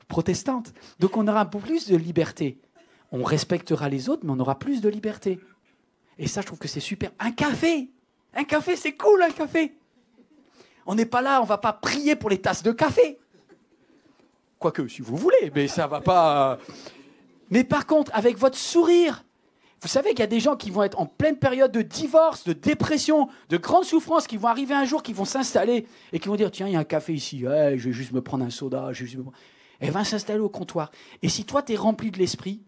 protestante. Donc on aura un peu plus de liberté. On respectera les autres, mais on aura plus de liberté. Et ça, je trouve que c'est super. Un café, c'est cool, un café. On n'est pas là, on ne va pas prier pour les tasses de café. Quoique, si vous voulez, mais ça ne va pas... Mais par contre, avec votre sourire, vous savez qu'il y a des gens qui vont être en pleine période de divorce, de dépression, de grande souffrance, qui vont arriver un jour, qui vont s'installer et qui vont dire « Tiens, il y a un café ici, ouais, je vais juste me prendre un soda. » Elle va s'installer au comptoir. Et si toi, tu es rempli de l'esprit,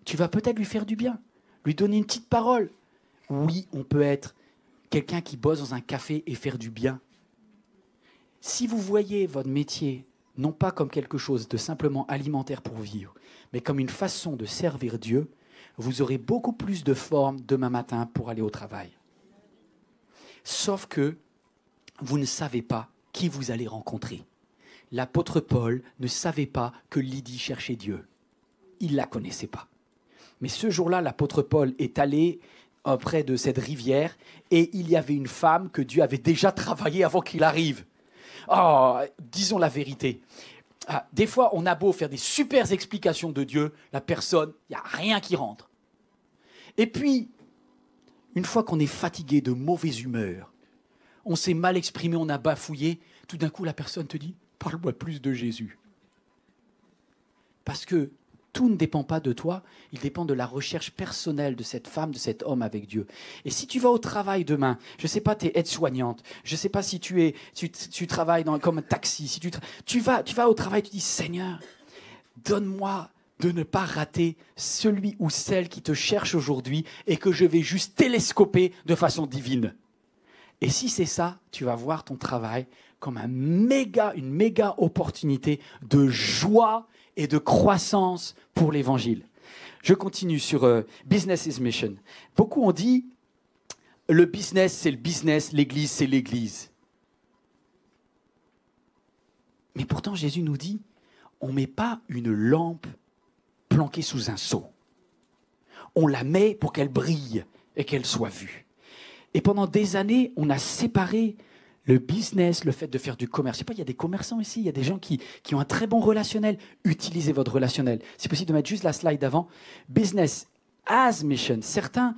tu vas peut-être lui faire du bien, lui donner une petite parole. Oui, on peut être quelqu'un qui bosse dans un café et faire du bien. Si vous voyez votre métier non pas comme quelque chose de simplement alimentaire pour vivre, mais comme une façon de servir Dieu, vous aurez beaucoup plus de forme demain matin pour aller au travail. Sauf que vous ne savez pas qui vous allez rencontrer. L'apôtre Paul ne savait pas que Lydie cherchait Dieu. Il ne la connaissait pas. Mais ce jour-là, l'apôtre Paul est allé près de cette rivière et il y avait une femme que Dieu avait déjà travaillée avant qu'il arrive. Oh, disons la vérité. Des fois, on a beau faire des super explications de Dieu, la personne, il n'y a rien qui rentre. Et puis, une fois qu'on est fatigué de mauvaise humeur, on s'est mal exprimé, on a bafouillé, tout d'un coup, la personne te dit « Parle-moi plus de Jésus ». Parce que tout ne dépend pas de toi, il dépend de la recherche personnelle de cette femme, de cet homme avec Dieu. Et si tu vas au travail demain, je ne sais pas, tu es aide-soignante, je ne sais pas si tu travailles comme un taxi, si tu vas au travail, tu dis « Seigneur, donne-moi de ne pas rater celui ou celle qui te cherche aujourd'hui et que je vais juste télescoper de façon divine. » Et si c'est ça, tu vas voir ton travail comme une méga opportunité de joie et de croissance pour l'évangile. Je continue sur Business is Mission. Beaucoup ont dit, le business, c'est le business, l'église, c'est l'église. Mais pourtant, Jésus nous dit, on ne met pas une lampe planquée sous un seau. On la met pour qu'elle brille et qu'elle soit vue. Et pendant des années, on a séparé le business, le fait de faire du commerce. Je sais pas, il y a des commerçants ici, il y a des gens qui ont un très bon relationnel. Utilisez votre relationnel. C'est possible de mettre juste la slide d'avant. Business as mission. Certains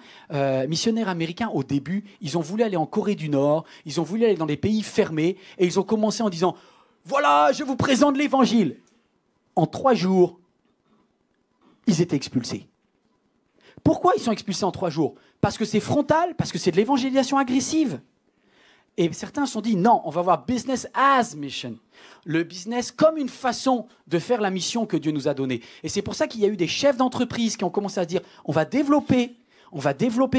missionnaires américains, au début, ils ont voulu aller en Corée du Nord, ils ont voulu aller dans des pays fermés, et ils ont commencé en disant « Voilà, je vous présente l'évangile ». En 3 jours, ils étaient expulsés. Pourquoi ils sont expulsés en 3 jours? Parce que c'est frontal, parce que c'est de l'évangélisation agressive. Et certains se sont dit, non, on va voir business as mission. Le business comme une façon de faire la mission que Dieu nous a donnée. Et c'est pour ça qu'il y a eu des chefs d'entreprise qui ont commencé à se dire, on va développer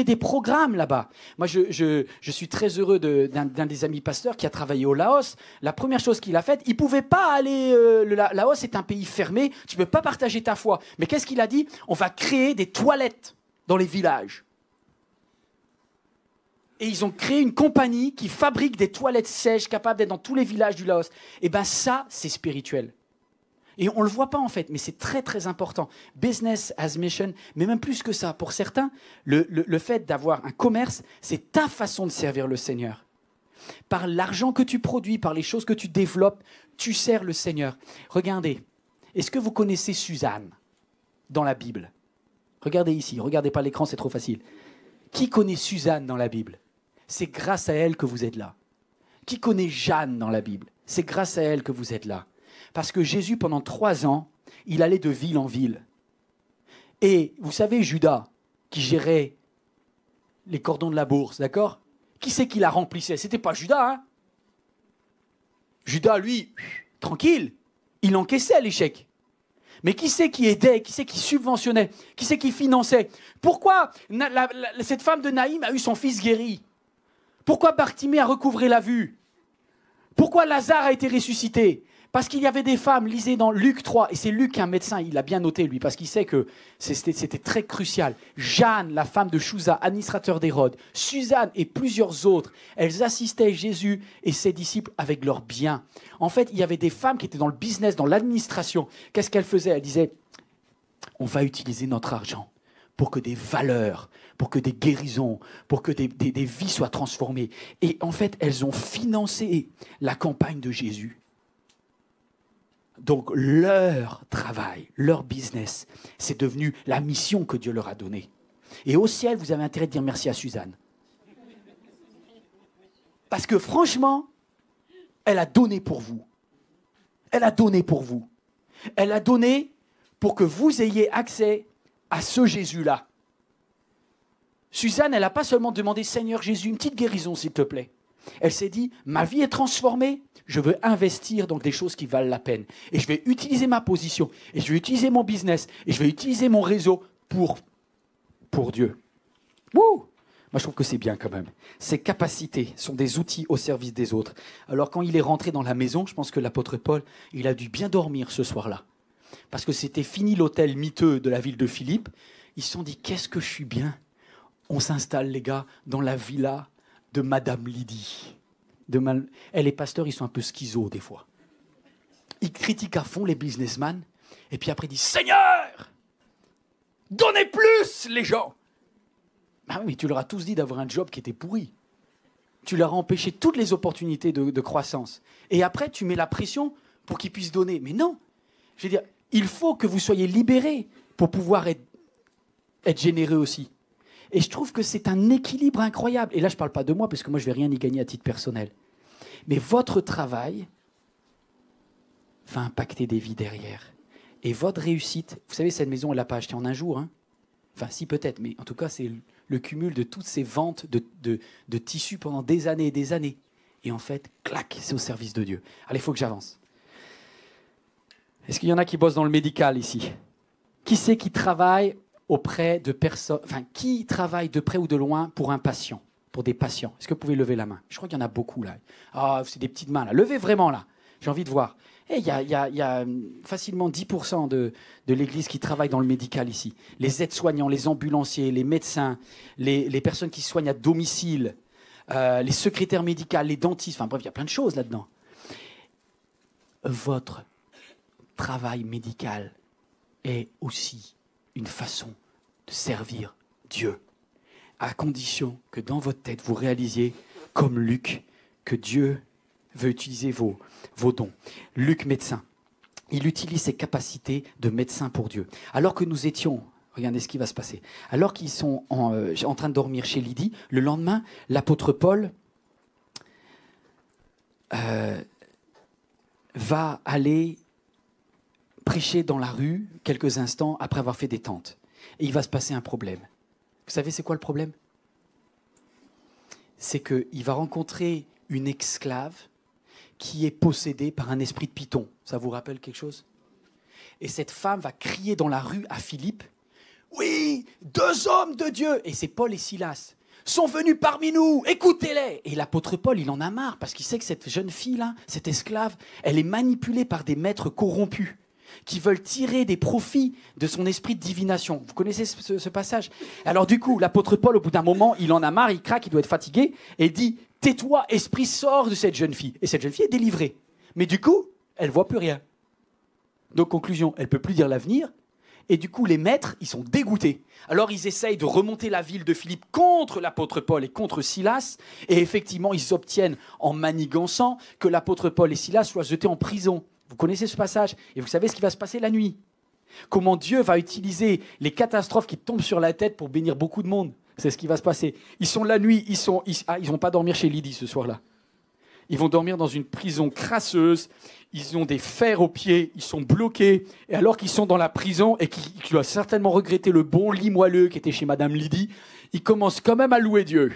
des programmes là-bas. Moi, je suis très heureux d'un des amis pasteurs qui a travaillé au Laos. La première chose qu'il a faite, il ne pouvait pas aller... le Laos est un pays fermé, tu ne peux pas partager ta foi. Mais qu'est-ce qu'il a dit? On va créer des toilettes dans les villages. Et ils ont créé une compagnie qui fabrique des toilettes sèches capables d'être dans tous les villages du Laos. Et bien ça, c'est spirituel. Et on ne le voit pas en fait, mais c'est très très important. Business as mission, mais même plus que ça. Pour certains, le fait d'avoir un commerce, c'est ta façon de servir le Seigneur. Par l'argent que tu produis, par les choses que tu développes, tu sers le Seigneur. Regardez, est-ce que vous connaissez Suzanne dans la Bible? Regardez ici, regardez pas l'écran, c'est trop facile. Qui connaît Suzanne dans la Bible? C'est grâce à elle que vous êtes là. Qui connaît Jeanne dans la Bible? C'est grâce à elle que vous êtes là. Parce que Jésus, pendant 3 ans, il allait de ville en ville. Et vous savez, Judas, qui gérait les cordons de la bourse, d'accord? Qui c'est qui la remplissait? C'était pas Judas, hein? Judas, lui, tranquille, il encaissait l'échec. Mais qui c'est qui aidait? Qui c'est qui subventionnait? Qui c'est qui finançait? Pourquoi cette femme de Naïm a eu son fils guéri? Pourquoi Bartimée a recouvré la vue? Pourquoi Lazare a été ressuscité? Parce qu'il y avait des femmes, lisez dans Luc 3, et c'est Luc, un médecin, il a bien noté lui, parce qu'il sait que c'était très crucial. Jeanne, la femme de Chouza, administrateur d'Hérode, Suzanne et plusieurs autres, elles assistaient Jésus et ses disciples avec leurs biens. En fait, il y avait des femmes qui étaient dans le business, dans l'administration. Qu'est-ce qu'elles faisaient? Elles disaient, on va utiliser notre argent pour que des valeurs, pour que des guérisons, pour que des vies soient transformées. Et en fait, elles ont financé la campagne de Jésus. Donc leur travail, leur business, c'est devenu la mission que Dieu leur a donnée. Et au ciel, vous avez intérêt de dire merci à Suzanne. Parce que franchement, elle a donné pour vous. Elle a donné pour vous. Elle a donné pour que vous ayez accès à ce Jésus-là. Suzanne, elle n'a pas seulement demandé « Seigneur Jésus, une petite guérison, s'il te plaît ». Elle s'est dit « Ma vie est transformée, je veux investir dans des choses qui valent la peine. Et je vais utiliser ma position, et je vais utiliser mon business, et je vais utiliser mon réseau pour Dieu. » Wouh! Moi, je trouve que c'est bien quand même. Ces capacités sont des outils au service des autres. Alors, quand il est rentré dans la maison, je pense que l'apôtre Paul, il a dû bien dormir ce soir-là. Parce que c'était fini l'hôtel miteux de la ville de Philippe. Ils se sont dit, qu'est-ce que je suis bien. On s'installe, les gars, dans la villa de Madame Lydie. Les pasteurs, ils sont un peu schizo des fois. Ils critiquent à fond les businessmen. Et puis après, ils disent, Seigneur, donnez plus, les gens. Ah oui, mais tu leur as tous dit d'avoir un job qui était pourri. Tu leur as empêché toutes les opportunités de croissance. Et après, tu mets la pression pour qu'ils puissent donner. Mais non, je veux dire, il faut que vous soyez libérés pour pouvoir être généreux aussi. Et je trouve que c'est un équilibre incroyable. Et là, je ne parle pas de moi, parce que moi, je ne vais rien y gagner à titre personnel. Mais votre travail va impacter des vies derrière. Et votre réussite, vous savez, cette maison, elle ne l'a pas achetée en un jour. Hein. Enfin, si, peut-être, mais en tout cas, c'est le cumul de toutes ces ventes de tissus pendant des années et des années. Et en fait, clac, c'est au service de Dieu. Allez, il faut que j'avance. Est-ce qu'il y en a qui bossent dans le médical ici? Qui c'est qui travaille auprès de personnes, enfin, qui travaille de près ou de loin pour un patient, pour des patients? Est-ce que vous pouvez lever la main? Je crois qu'il y en a beaucoup là. Ah, c'est des petites mains là. Levez vraiment là. J'ai envie de voir. Il y a facilement 10% de l'Église qui travaille dans le médical ici. Les aides-soignants, les ambulanciers, les médecins, les personnes qui soignent à domicile, les secrétaires médicaux, les dentistes. Enfin bref, il y a plein de choses là-dedans. Votre travail médical est aussi une façon de servir Dieu, à condition que dans votre tête, vous réalisiez, comme Luc, que Dieu veut utiliser vos dons. Luc, médecin, il utilise ses capacités de médecin pour Dieu. Alors que nous étions, regardez ce qui va se passer, alors qu'ils sont en train de dormir chez Lydie, le lendemain, l'apôtre Paul va aller prêcher dans la rue quelques instants après avoir fait des tentes. Et il va se passer un problème. Vous savez c'est quoi le problème? C'est qu'il va rencontrer une esclave qui est possédée par un esprit de python. Ça vous rappelle quelque chose? Et cette femme va crier dans la rue à Philippe, « Oui, 2 hommes de Dieu !» Et c'est Paul et Silas. « Sont venus parmi nous, écoutez-les !» Et l'apôtre Paul, il en a marre, parce qu'il sait que cette jeune fille-là, cette esclave, elle est manipulée par des maîtres corrompus qui veulent tirer des profits de son esprit de divination. Vous connaissez ce passage? Alors du coup, l'apôtre Paul, au bout d'un moment, il en a marre, il craque, il doit être fatigué, et il dit « Tais-toi, esprit, sors de cette jeune fille !» Et cette jeune fille est délivrée. Mais du coup, elle ne voit plus rien. Donc, conclusion, elle ne peut plus dire l'avenir. Et du coup, les maîtres, ils sont dégoûtés. Alors, ils essayent de remonter la ville de Philippe contre l'apôtre Paul et contre Silas. Et effectivement, ils obtiennent, en manigançant, que l'apôtre Paul et Silas soient jetés en prison. Vous connaissez ce passage? Et vous savez ce qui va se passer la nuit? Comment Dieu va utiliser les catastrophes qui tombent sur la tête pour bénir beaucoup de monde. C'est ce qui va se passer. Ils sont la nuit, ils vont pas dormir chez Lydie ce soir-là. Ils vont dormir dans une prison crasseuse. Ils ont des fers aux pieds. Ils sont bloqués. Et alors qu'ils sont dans la prison et qu'ils doivent certainement regretter le bon lit moelleux qui était chez Madame Lydie, ils commencent quand même à louer Dieu.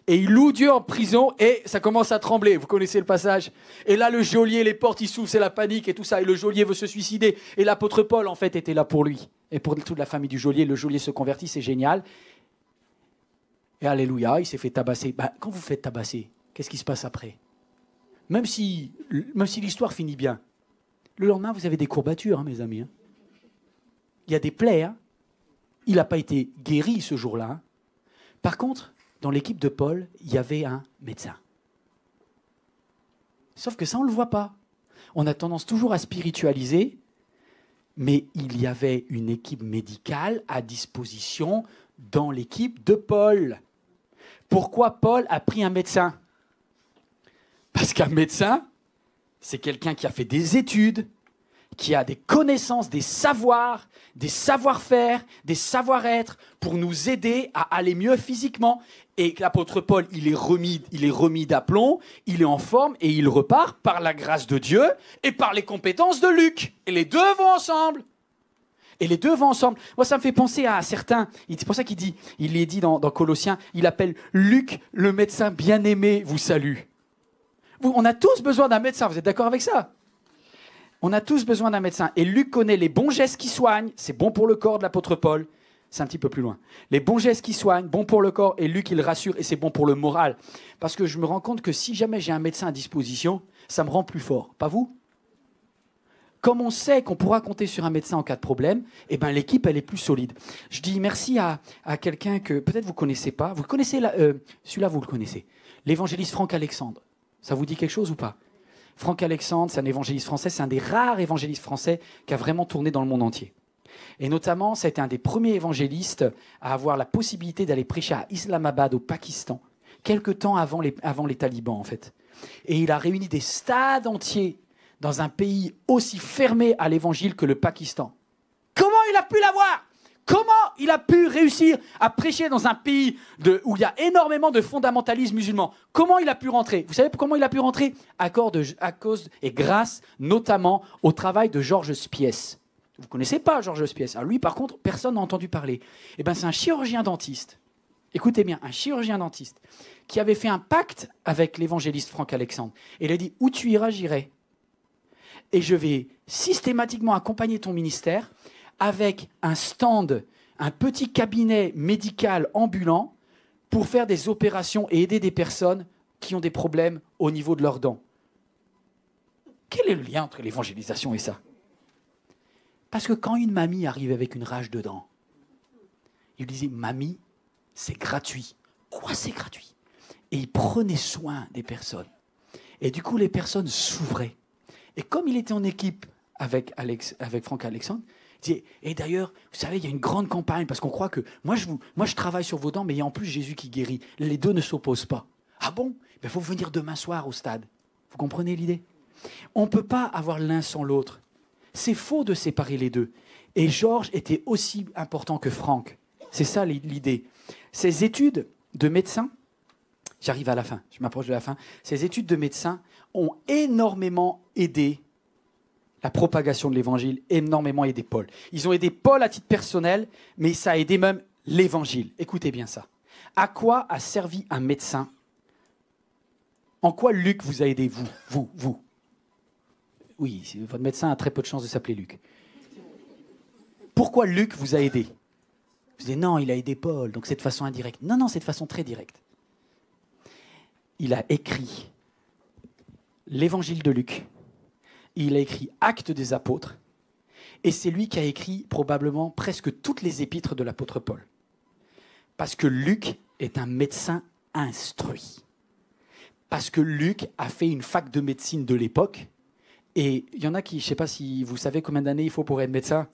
Et ils louent Dieu en prison et ça commence à trembler. Vous connaissez le passage? Et là, le geôlier, les portes, ils s'ouvrent, c'est la panique et tout ça. Et le geôlier veut se suicider. Et l'apôtre Paul, en fait, était là pour lui. Et pour toute la famille du geôlier. Le geôlier se convertit, c'est génial. Et alléluia, il s'est fait tabasser. Quand vous faites tabasser, qu'est-ce qui se passe après? Même si l'histoire finit bien, le lendemain, vous avez des courbatures, hein, mes amis. Hein. Il y a des plaies. Hein. Il n'a pas été guéri ce jour-là. Hein. Par contre, dans l'équipe de Paul, il y avait un médecin. Sauf que ça, on ne le voit pas. On a tendance toujours à spiritualiser, mais il y avait une équipe médicale à disposition dans l'équipe de Paul. Pourquoi Paul a pris un médecin? Parce qu'un médecin, c'est quelqu'un qui a fait des études, qui a des connaissances, des savoirs, des savoir-faire, des savoir-être pour nous aider à aller mieux physiquement. Et l'apôtre Paul, il est remis d'aplomb, il est en forme et il repart par la grâce de Dieu et par les compétences de Luc. Et les deux vont ensemble. Moi, ça me fait penser à certains. C'est pour ça il est dit dans Colossiens, il appelle Luc, le médecin bien-aimé, vous salue. On a tous besoin d'un médecin, vous êtes d'accord avec ça? On a tous besoin d'un médecin. Et Luc connaît les bons gestes qui soignent. C'est bon pour le corps de l'apôtre Paul. C'est un petit peu plus loin. Les bons gestes qui soignent, bon pour le corps. Et Luc, il rassure et c'est bon pour le moral. Parce que je me rends compte que si jamais j'ai un médecin à disposition, ça me rend plus fort. Pas vous? Comme on sait qu'on pourra compter sur un médecin en cas de problème, eh ben, l'équipe, elle est plus solide. Je dis merci à quelqu'un que peut-être vous ne connaissez pas. Vous le connaissez, celui-là, vous le connaissez. L'évangéliste Franck Alexandre. Ça vous dit quelque chose ou pas? Franck Alexandre, c'est un évangéliste français, c'est un des rares évangélistes français qui a vraiment tourné dans le monde entier. Et notamment, ça a été un des premiers évangélistes à avoir la possibilité d'aller prêcher à Islamabad, au Pakistan, quelque temps avant les talibans, en fait. Et il a réuni des stades entiers dans un pays aussi fermé à l'évangile que le Pakistan. Comment il a pu l'avoir? Comment il a pu réussir à prêcher dans un pays où il y a énormément de fondamentalisme musulman? Comment il a pu rentrer? Vous savez comment il a pu rentrer? À cause et grâce notamment au travail de Georges Spiess. Vous ne connaissez pas Georges Spiess. Alors lui, par contre, personne n'a entendu parler. Eh ben, c'est un chirurgien dentiste. Écoutez bien, un chirurgien dentiste qui avait fait un pacte avec l'évangéliste Franck Alexandre. Et il a dit, où tu iras, j'irai. Et je vais systématiquement accompagner ton ministère avec un stand, un petit cabinet médical ambulant pour faire des opérations et aider des personnes qui ont des problèmes au niveau de leurs dents. Quel est le lien entre l'évangélisation et ça? Parce que quand une mamie arrive avec une rage de dents, il disait, mamie, c'est gratuit. Quoi, c'est gratuit? Et il prenait soin des personnes. Et du coup, les personnes s'ouvraient. Et comme il était en équipe avec Franck Alexandre, il disait, et d'ailleurs, vous savez, il y a une grande campagne, parce qu'on croit que, moi je travaille sur vos dents, mais il y a en plus Jésus qui guérit. Les deux ne s'opposent pas. Ah bon? Il faut venir demain soir au stade. Vous comprenez l'idée? On ne peut pas avoir l'un sans l'autre. C'est faux de séparer les deux. Et Georges était aussi important que Franck. C'est ça l'idée. Ces études de médecin, j'arrive à la fin, je m'approche de la fin, ces études de médecin ont énormément aidé la propagation de l'évangile, énormément aidé Paul. Ils ont aidé Paul à titre personnel, mais ça a aidé même l'évangile. Écoutez bien ça. À quoi a servi un médecin? En quoi Luc vous a aidé, vous? Oui, votre médecin a très peu de chances de s'appeler Luc. Pourquoi Luc vous a aidé? Vous dites non, il a aidé Paul, donc c'est de façon indirecte. Non, c'est de façon très directe. Il a écrit l'évangile de Luc. Il a écrit Actes des apôtres. Et c'est lui qui a écrit probablement presque toutes les épîtres de l'apôtre Paul. Parce que Luc est un médecin instruit. Parce que Luc a fait une fac de médecine de l'époque. Et il y en a qui, je ne sais pas si vous savez combien d'années il faut pour être médecin.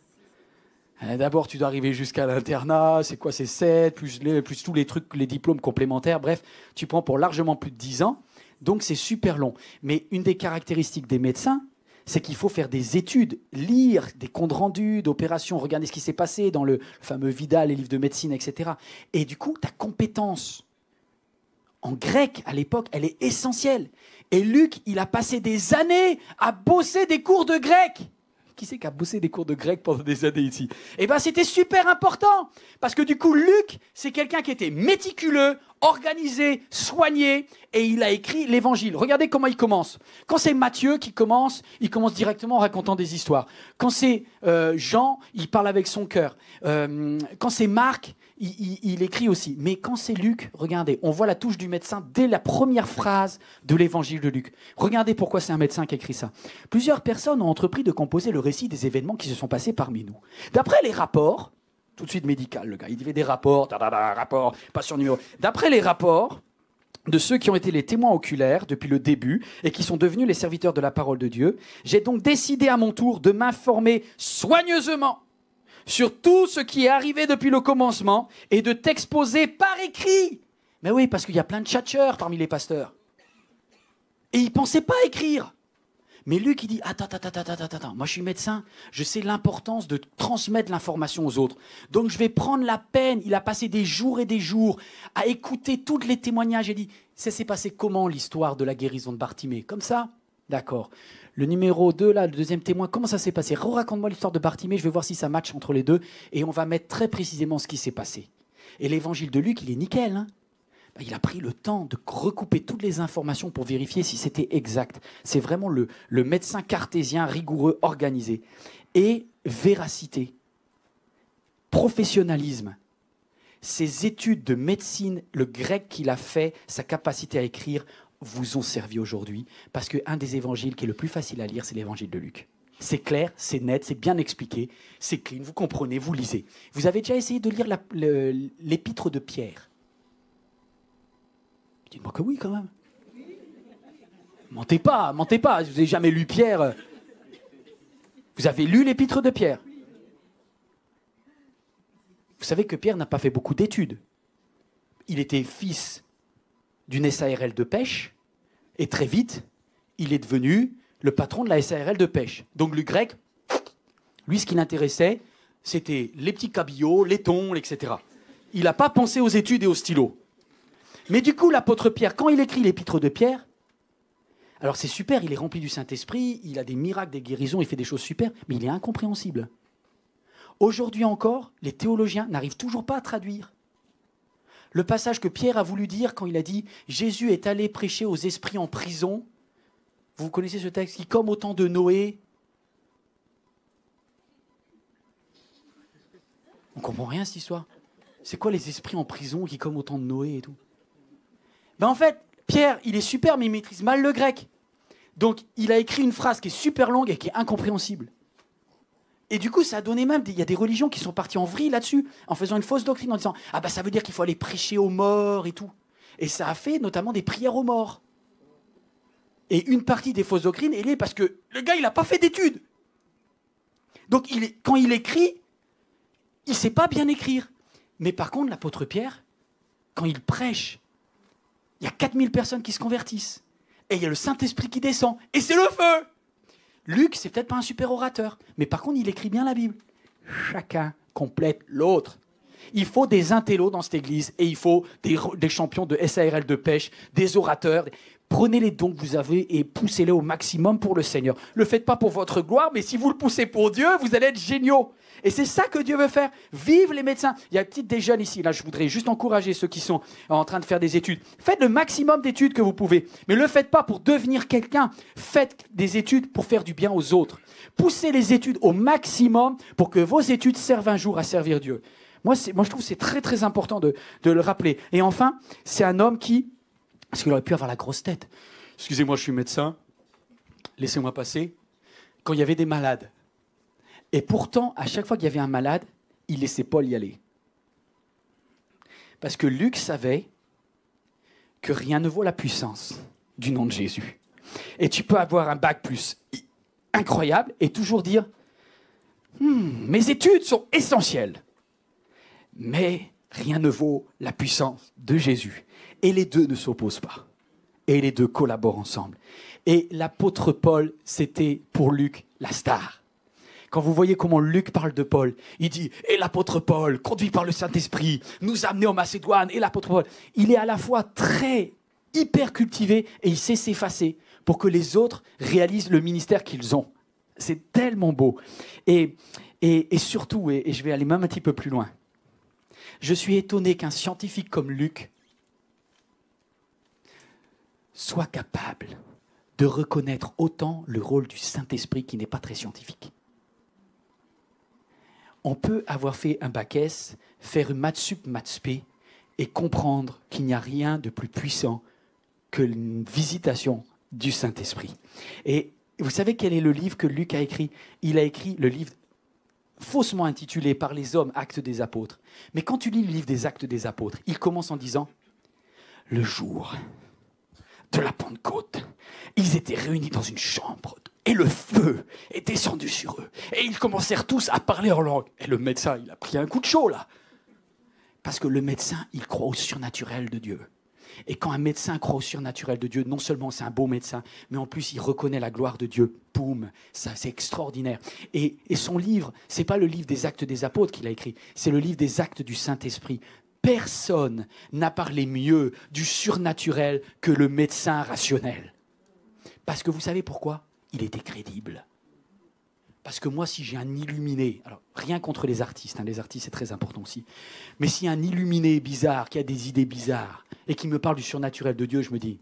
D'abord, tu dois arriver jusqu'à l'internat. C'est quoi? C'est 7, plus tous les trucs, les diplômes complémentaires. Bref, tu prends pour largement plus de 10 ans. Donc, c'est super long. Mais une des caractéristiques des médecins, c'est qu'il faut faire des études, lire des comptes rendus d'opérations, regarder ce qui s'est passé dans le fameux Vidal, les livres de médecine, etc. Et du coup, ta compétence en grec, à l'époque, elle est essentielle. Et Luc, il a passé des années à bosser des cours de grec. Qui c'est qui a bossé des cours de grec pendant des années ici? Eh bien, c'était super important. Parce que du coup, Luc, c'est quelqu'un qui était méticuleux, organisé, soigné, et il a écrit l'évangile. Regardez comment il commence. Quand c'est Matthieu qui commence, il commence directement en racontant des histoires. Quand c'est Jean, il parle avec son cœur. Quand c'est Marc, il écrit aussi. Mais quand c'est Luc, regardez, on voit la touche du médecin dès la première phrase de l'évangile de Luc. Regardez pourquoi c'est un médecin qui écrit ça. Plusieurs personnes ont entrepris de composer le récit des événements qui se sont passés parmi nous. D'après les rapports, tout de suite médical, le gars, il fait des rapports, rapports, patient numéro. D'après les rapports de ceux qui ont été les témoins oculaires depuis le début et qui sont devenus les serviteurs de la parole de Dieu, j'ai donc décidé à mon tour de m'informer soigneusement sur tout ce qui est arrivé depuis le commencement et de t'exposer par écrit. Mais oui, parce qu'il y a plein de tchatcheurs parmi les pasteurs. Et ils ne pensaient pas écrire. Mais Luc, il dit, attends, moi je suis médecin, je sais l'importance de transmettre l'information aux autres. Donc je vais prendre la peine, il a passé des jours et des jours à écouter tous les témoignages. Il dit, ça s'est passé comment l'histoire de la guérison de Bartimée? Comme ça? D'accord. Le numéro 2, là, le deuxième témoin, comment ça s'est passé? Raconte-moi l'histoire de Bartimée, je vais voir si ça match entre les deux, et on va mettre très précisément ce qui s'est passé. Et l'évangile de Luc, il est nickel, hein? Il a pris le temps de recouper toutes les informations pour vérifier si c'était exact. C'est vraiment le médecin cartésien rigoureux, organisé. Et véracité, professionnalisme. Ses études de médecine, le grec qu'il a fait, sa capacité à écrire, vous ont servi aujourd'hui. Parce qu'un des évangiles qui est le plus facile à lire, c'est l'évangile de Luc. C'est clair, c'est net, c'est bien expliqué, c'est clean, vous comprenez, vous lisez. Vous avez déjà essayé de lire l'épître de Pierre? Dites-moi que oui, quand même. Mentez pas, vous n'avez jamais lu Pierre. Vous avez lu l'épître de Pierre. Vous savez que Pierre n'a pas fait beaucoup d'études. Il était fils d'une SARL de pêche, et très vite, il est devenu le patron de la SARL de pêche. Donc le grec, lui, ce qui l'intéressait, c'était les petits cabillots, les thons, etc. Il n'a pas pensé aux études et au stylo. Mais du coup, l'apôtre Pierre, quand il écrit l'épître de Pierre, alors c'est super, il est rempli du Saint-Esprit, il a des miracles, des guérisons, il fait des choses super, mais il est incompréhensible. Aujourd'hui encore, les théologiens n'arrivent toujours pas à traduire le passage que Pierre a voulu dire quand il a dit « Jésus est allé prêcher aux esprits en prison ». Vous connaissez ce texte qui, comme au temps de Noé, on ne comprend rien cette histoire. C'est quoi les esprits en prison qui, comme au temps de Noé et tout? Ben en fait, Pierre, il est super, mais il maîtrise mal le grec. Donc, il a écrit une phrase qui est super longue et qui est incompréhensible. Et du coup, ça a donné même... Il y a des religions qui sont parties en vrille là-dessus, en faisant une fausse doctrine, en disant « Ah ben ça veut dire qu'il faut aller prêcher aux morts et tout. » Et ça a fait notamment des prières aux morts. Et une partie des fausses doctrines, elle est parce que le gars, il n'a pas fait d'études. Donc, quand il écrit, il ne sait pas bien écrire. Mais par contre, l'apôtre Pierre, quand il prêche, il y a 4000 personnes qui se convertissent. Et il y a le Saint-Esprit qui descend. Et c'est le feu! Luc, c'est peut-être pas un super orateur. Mais par contre, il écrit bien la Bible. Chacun complète l'autre. Il faut des intellos dans cette église. Et il faut des champions de SARL de pêche, des orateurs. Prenez les dons que vous avez et poussez-les au maximum pour le Seigneur. Ne le faites pas pour votre gloire, mais si vous le poussez pour Dieu, vous allez être géniaux. Et c'est ça que Dieu veut faire. Vive les médecins. Il y a peut-être des jeunes ici. Là, je voudrais juste encourager ceux qui sont en train de faire des études. Faites le maximum d'études que vous pouvez. Mais ne le faites pas pour devenir quelqu'un. Faites des études pour faire du bien aux autres. Poussez les études au maximum pour que vos études servent un jour à servir Dieu. Moi je trouve que c'est très, très important de le rappeler. Et enfin, c'est un homme qui... Parce qu'il aurait pu avoir la grosse tête. Excusez-moi, je suis médecin. Laissez-moi passer. Quand il y avait des malades. Et pourtant, à chaque fois qu'il y avait un malade, il laissait Paul y aller. Parce que Luc savait que rien ne vaut la puissance du nom de Jésus. Et tu peux avoir un bac plus incroyable et toujours dire « Mes études sont essentielles. » Mais rien ne vaut la puissance de Jésus. Et les deux ne s'opposent pas. Et les deux collaborent ensemble. Et l'apôtre Paul, c'était pour Luc la star. Quand vous voyez comment Luc parle de Paul, il dit « Et l'apôtre Paul, conduit par le Saint-Esprit, nous a amenés en Macédoine. » Et l'apôtre Paul, il est à la fois très, hyper cultivé et il sait s'effacer pour que les autres réalisent le ministère qu'ils ont. C'est tellement beau. Et surtout, et je vais aller même un petit peu plus loin, je suis étonné qu'un scientifique comme Luc soit capable de reconnaître autant le rôle du Saint-Esprit qui n'est pas très scientifique. On peut avoir fait un bac S, faire une maths sup, maths spé et comprendre qu'il n'y a rien de plus puissant que une visitation du Saint-Esprit. Et vous savez quel est le livre que Luc a écrit? Il a écrit le livre faussement intitulé par les hommes Actes des Apôtres. Mais quand tu lis le livre des Actes des Apôtres, il commence en disant « Le jour de la Pentecôte, ils étaient réunis dans une chambre et le feu est descendu sur eux. Et ils commencèrent tous à parler en langue. Et le médecin, il a pris un coup de chaud là. Parce que le médecin, il croit au surnaturel de Dieu. Et quand un médecin croit au surnaturel de Dieu, non seulement c'est un beau médecin, mais en plus il reconnaît la gloire de Dieu. Boum, ça c'est extraordinaire. Et son livre, c'est pas le livre des Actes des Apôtres qu'il a écrit, c'est le livre des Actes du Saint-Esprit. Personne n'a parlé mieux du surnaturel que le médecin rationnel. Parce que vous savez pourquoi ? Il était crédible. Parce que moi, si j'ai un illuminé, alors rien contre les artistes, les artistes c'est très important aussi, mais s'il y a un illuminé bizarre, qui a des idées bizarres, et qui me parle du surnaturel de Dieu, je me dis...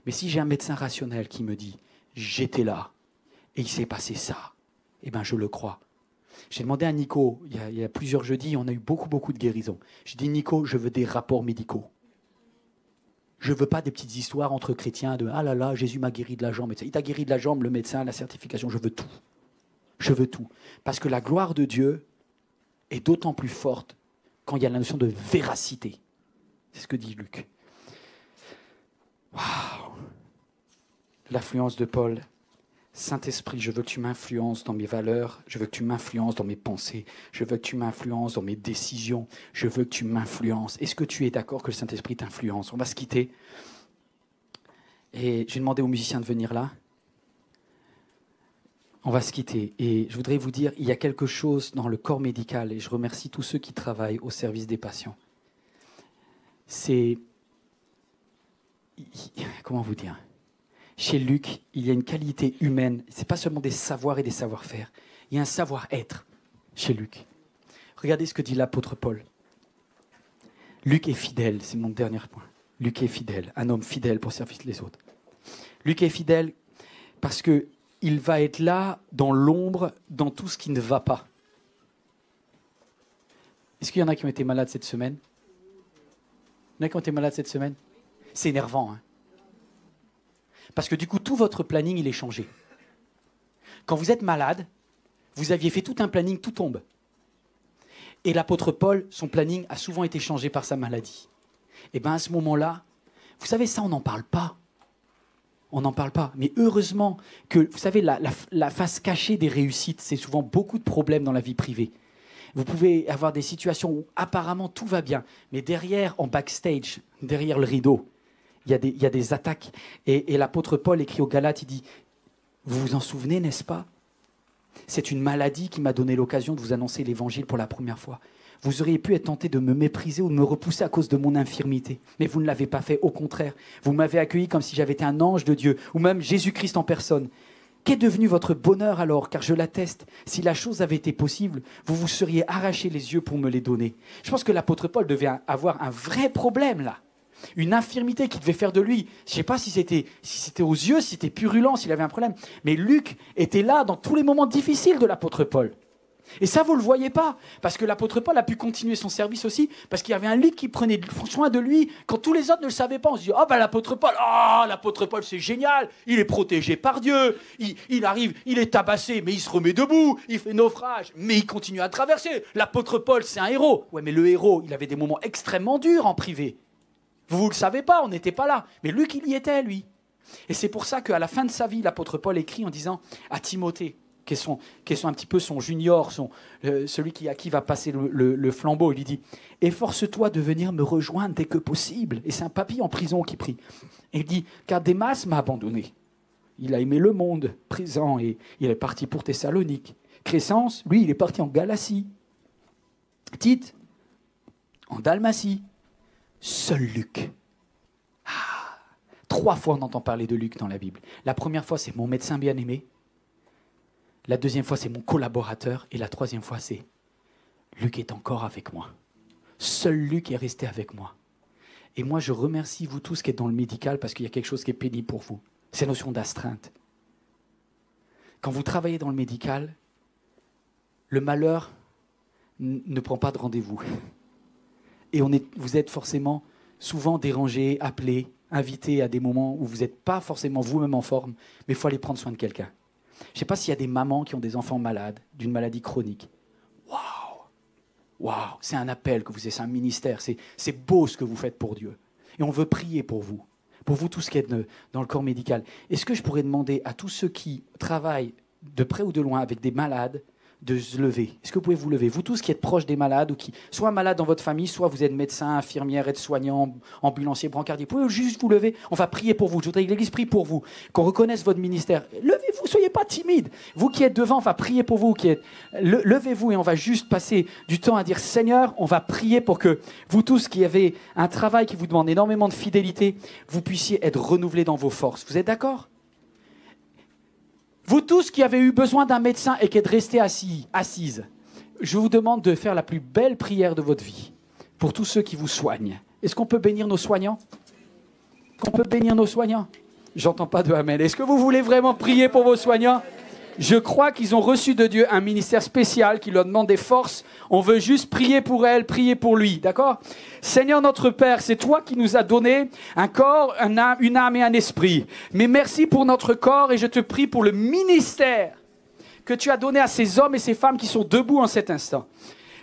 Mais si j'ai un médecin rationnel qui me dit, j'étais là, et il s'est passé ça, eh bien je le crois. J'ai demandé à Nico, il y a plusieurs jeudis, on a eu beaucoup de guérisons. J'ai dit, Nico, je veux des rapports médicaux. Je ne veux pas des petites histoires entre chrétiens de « Ah là là, Jésus m'a guéri de la jambe. » Il t'a guéri de la jambe, le médecin, la certification, je veux tout. Je veux tout. Parce que la gloire de Dieu est d'autant plus forte quand il y a la notion de véracité. C'est ce que dit Luc. Waouh! L'affluence de Paul. Saint-Esprit, je veux que tu m'influences dans mes valeurs, je veux que tu m'influences dans mes pensées, je veux que tu m'influences dans mes décisions, je veux que tu m'influences. Est-ce que tu es d'accord que le Saint-Esprit t'influence? On va se quitter. Et j'ai demandé aux musiciens de venir là. On va se quitter. Et je voudrais vous dire, il y a quelque chose dans le corps médical, et je remercie tous ceux qui travaillent au service des patients. C'est... Comment vous dire ? Chez Luc, il y a une qualité humaine. Ce n'est pas seulement des savoirs et des savoir-faire. Il y a un savoir-être chez Luc. Regardez ce que dit l'apôtre Paul. Luc est fidèle, c'est mon dernier point. Luc est fidèle, un homme fidèle pour servir les autres. Luc est fidèle parce qu'il va être là dans l'ombre, dans tout ce qui ne va pas. Est-ce qu'il y en a qui ont été malades cette semaine? Il y en a qui ont été malades cette semaine? C'est énervant, hein? Parce que du coup, tout votre planning, il est changé. Quand vous êtes malade, vous aviez fait tout un planning, tout tombe. Et l'apôtre Paul, son planning a souvent été changé par sa maladie. Et bien à ce moment-là, vous savez, ça, on n'en parle pas. On n'en parle pas. Mais heureusement que, vous savez, la face cachée des réussites, c'est souvent beaucoup de problèmes dans la vie privée. Vous pouvez avoir des situations où apparemment tout va bien, mais derrière, en backstage, derrière le rideau, il y a des attaques. Et l'apôtre Paul écrit aux Galates, il dit, vous vous en souvenez, n'est-ce pas? C'est une maladie qui m'a donné l'occasion de vous annoncer l'évangile pour la première fois. Vous auriez pu être tenté de me mépriser ou de me repousser à cause de mon infirmité. Mais vous ne l'avez pas fait, au contraire. Vous m'avez accueilli comme si j'avais été un ange de Dieu, ou même Jésus-Christ en personne. Qu'est devenu votre bonheur alors? Car je l'atteste, si la chose avait été possible, vous vous seriez arraché les yeux pour me les donner. Je pense que l'apôtre Paul devait avoir un vrai problème là. Une infirmité qui devait faire de lui, je ne sais pas si c'était aux yeux, si c'était purulent, s'il avait un problème. Mais Luc était là dans tous les moments difficiles de l'apôtre Paul. Et ça, vous ne le voyez pas, parce que l'apôtre Paul a pu continuer son service aussi, parce qu'il y avait un Luc qui prenait soin de lui quand tous les autres ne le savaient pas. On se dit, oh ben l'apôtre Paul c'est génial, il est protégé par Dieu, il arrive, il est tabassé, mais il se remet debout, il fait naufrage, mais il continue à traverser. L'apôtre Paul, c'est un héros. Ouais, mais le héros, il avait des moments extrêmement durs en privé. Vous ne le savez pas, on n'était pas là. Mais Luc, il y était, lui. Et c'est pour ça qu'à la fin de sa vie, l'apôtre Paul écrit en disant à Timothée, qui est un petit peu son junior, celui à qui va passer le flambeau, il lui dit « Efforce-toi de venir me rejoindre dès que possible. » Et c'est un papy en prison qui prie. Et il dit « Car Démas m'a abandonné. Il a aimé le monde présent et il est parti pour Thessalonique. Crescence, lui, il est parti en Galatie. Tite, en Dalmatie. Seul Luc. 3 fois on entend parler de Luc dans la Bible. La première fois, c'est mon médecin bien-aimé. La deuxième fois, c'est mon collaborateur. Et la troisième fois, c'est Luc est encore avec moi. Seul Luc est resté avec moi. Et moi, je remercie vous tous qui êtes dans le médical parce qu'il y a quelque chose qui est pénible pour vous. C'est la notion d'astreinte. Quand vous travaillez dans le médical, le malheur ne prend pas de rendez-vous. Et vous êtes forcément souvent dérangé, appelé, invité à des moments où vous n'êtes pas forcément vous-même en forme, mais il faut aller prendre soin de quelqu'un. Je ne sais pas s'il y a des mamans qui ont des enfants malades, d'une maladie chronique. Waouh, c'est un appel que vous faites, c'est un ministère, c'est beau ce que vous faites pour Dieu. Et on veut prier pour vous tous qui êtes dans le corps médical. Est-ce que je pourrais demander à tous ceux qui travaillent de près ou de loin avec des malades de se lever. Est-ce que vous pouvez vous lever? Vous tous qui êtes proches des malades, ou qui soit malades dans votre famille, soit vous êtes médecin, infirmière, aide-soignant, ambulancier, brancardier. Vous pouvez juste vous lever. On va prier pour vous. Je voudrais que l'Église prie pour vous, qu'on reconnaisse votre ministère. Levez-vous, soyez pas timide. Vous qui êtes devant, on va prier pour vous. Levez-vous et on va juste passer du temps à dire Seigneur, on va prier pour que vous tous qui avez un travail qui vous demande énormément de fidélité, vous puissiez être renouvelés dans vos forces. Vous êtes d'accord? Vous tous qui avez eu besoin d'un médecin et qui êtes restés assises, je vous demande de faire la plus belle prière de votre vie pour tous ceux qui vous soignent. Est-ce qu'on peut bénir nos soignants? Qu'on peut bénir nos soignants? J'entends pas de amen. Est-ce que vous voulez vraiment prier pour vos soignants? Je crois qu'ils ont reçu de Dieu un ministère spécial qui leur demande des forces. On veut juste prier pour elle, prier pour lui, d'accord? Seigneur notre Père, c'est toi qui nous as donné un corps, une âme et un esprit. Mais merci pour notre corps et je te prie pour le ministère que tu as donné à ces hommes et ces femmes qui sont debout en cet instant.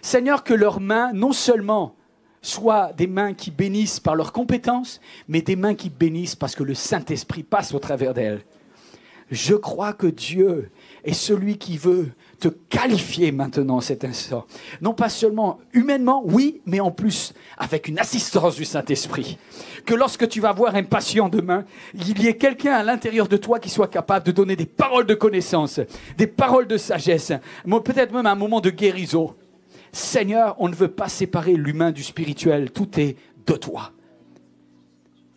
Seigneur, que leurs mains, non seulement soient des mains qui bénissent par leurs compétences, mais des mains qui bénissent parce que le Saint-Esprit passe au travers d'elles. Je crois que Dieu est celui qui veut te qualifier maintenant cet instant. Non pas seulement humainement, oui, mais en plus avec une assistance du Saint-Esprit. Que lorsque tu vas voir un patient demain, il y ait quelqu'un à l'intérieur de toi qui soit capable de donner des paroles de connaissance, des paroles de sagesse, peut-être même un moment de guérison. Seigneur, on ne veut pas séparer l'humain du spirituel, tout est de toi.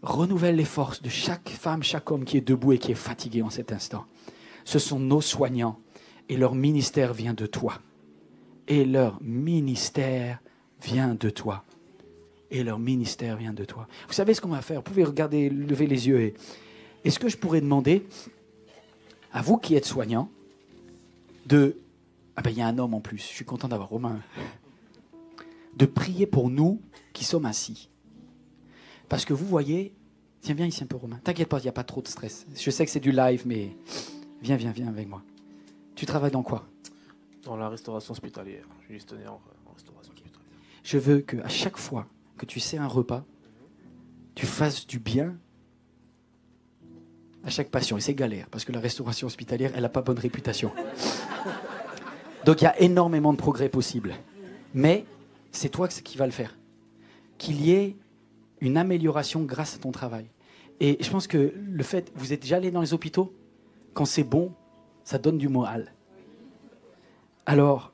Renouvelle les forces de chaque femme, chaque homme qui est debout et qui est fatigué en cet instant. Ce sont nos soignants et leur ministère vient de toi. Et leur ministère vient de toi. Et leur ministère vient de toi. Vous savez ce qu'on va faire? Vous pouvez regarder, lever les yeux. Est-ce que je pourrais demander à vous qui êtes soignants de... Ah ben il y a un homme en plus, je suis content d'avoir Romain. De prier pour nous qui sommes assis. Parce que vous voyez, tiens, viens ici un peu Romain. T'inquiète pas, il n'y a pas trop de stress. Je sais que c'est du live, mais viens avec moi. Tu travailles dans quoi? Dans la restauration hospitalière. Je suis gestionnaire en restauration hospitalière. Je veux qu'à chaque fois que tu sais un repas, tu fasses du bien à chaque patient. Et c'est galère, parce que la restauration hospitalière, elle n'a pas bonne réputation. Donc il y a énormément de progrès possibles. Mais c'est toi qui vas le faire. Qu'il y ait une amélioration grâce à ton travail. Et je pense que le fait... Vous êtes déjà allé dans les hôpitaux? Quand c'est bon, ça donne du moral. Alors,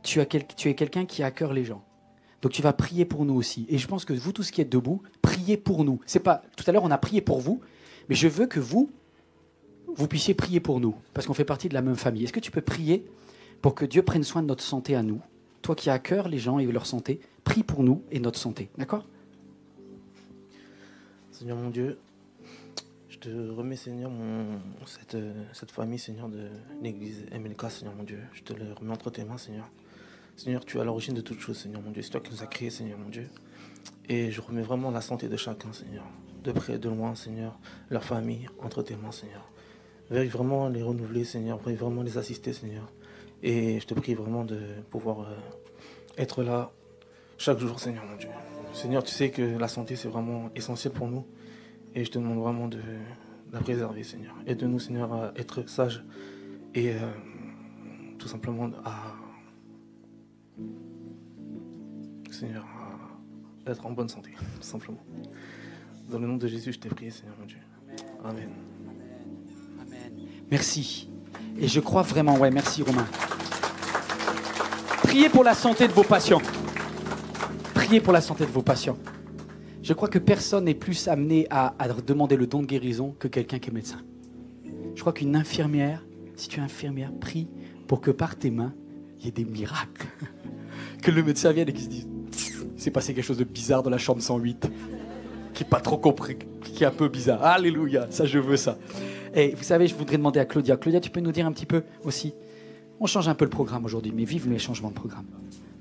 tu es quelqu'un qui a à cœur les gens. Donc tu vas prier pour nous aussi. Et je pense que vous tous qui êtes debout, priez pour nous. C'est pas... Tout à l'heure, on a prié pour vous, mais je veux que vous puissiez prier pour nous, parce qu'on fait partie de la même famille. Est-ce que tu peux prier pour que Dieu prenne soin de notre santé à nous? Toi qui as à cœur les gens et leur santé, prie pour nous et notre santé. D'accord? Seigneur mon Dieu, je te remets, Seigneur, cette famille, Seigneur, de l'église MLK, Seigneur mon Dieu. Je te le remets entre tes mains, Seigneur. Seigneur, tu es à l'origine de toutes choses, Seigneur mon Dieu. C'est toi qui nous as créés, Seigneur mon Dieu. Et je remets vraiment la santé de chacun, Seigneur. De près et de loin, Seigneur. Leur famille, entre tes mains, Seigneur. Veuille vraiment les renouveler, Seigneur. Veuille vraiment les assister, Seigneur. Et je te prie vraiment de pouvoir être là chaque jour, Seigneur mon Dieu. Seigneur, tu sais que la santé, c'est vraiment essentiel pour nous. Et je te demande vraiment de la préserver, Seigneur. Aide-nous, Seigneur, à être sages et tout simplement Seigneur, à être en bonne santé, tout simplement. Dans le nom de Jésus, je t'ai prié, Seigneur mon Dieu. Amen. Amen. Merci. Et je crois vraiment, merci Romain. Priez pour la santé de vos patients. Priez pour la santé de vos patients. Je crois que personne n'est plus amené à demander le don de guérison que quelqu'un qui est médecin. Je crois qu'une infirmière, si tu es infirmière, prie pour que par tes mains, il y ait des miracles. Que le médecin vienne et qu'il se dise « Il s'est passé quelque chose de bizarre dans la chambre 108, qui n'est pas trop compris, qui est un peu bizarre. Alléluia, ça je veux ça. » Et vous savez, je voudrais demander à Claudia. Claudia, tu peux nous dire un petit peu aussi, on change un peu le programme aujourd'hui, mais vive les changements de programme.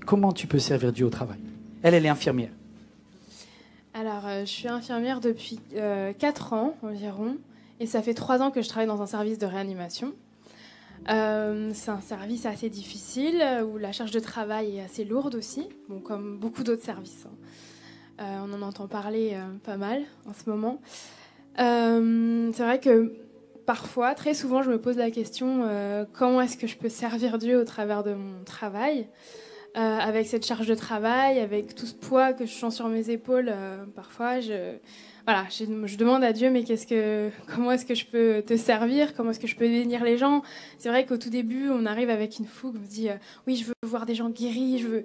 Comment tu peux servir Dieu au travail? Elle est infirmière. Alors, je suis infirmière depuis 4 ans environ, et ça fait 3 ans que je travaille dans un service de réanimation. C'est un service assez difficile, où la charge de travail est assez lourde aussi, bon, comme beaucoup d'autres services. On en entend parler pas mal en ce moment. C'est vrai que parfois, très souvent, je me pose la question comment est-ce que je peux servir Dieu au travers de mon travail, avec cette charge de travail, avec tout ce poids que je sens sur mes épaules. Parfois, je demande à Dieu, mais comment est-ce que je peux te servir? Comment est-ce que je peux bénir les gens? C'est vrai qu'au tout début, on arrive avec une fougue, on se dit oui, je veux voir des gens guéris, je veux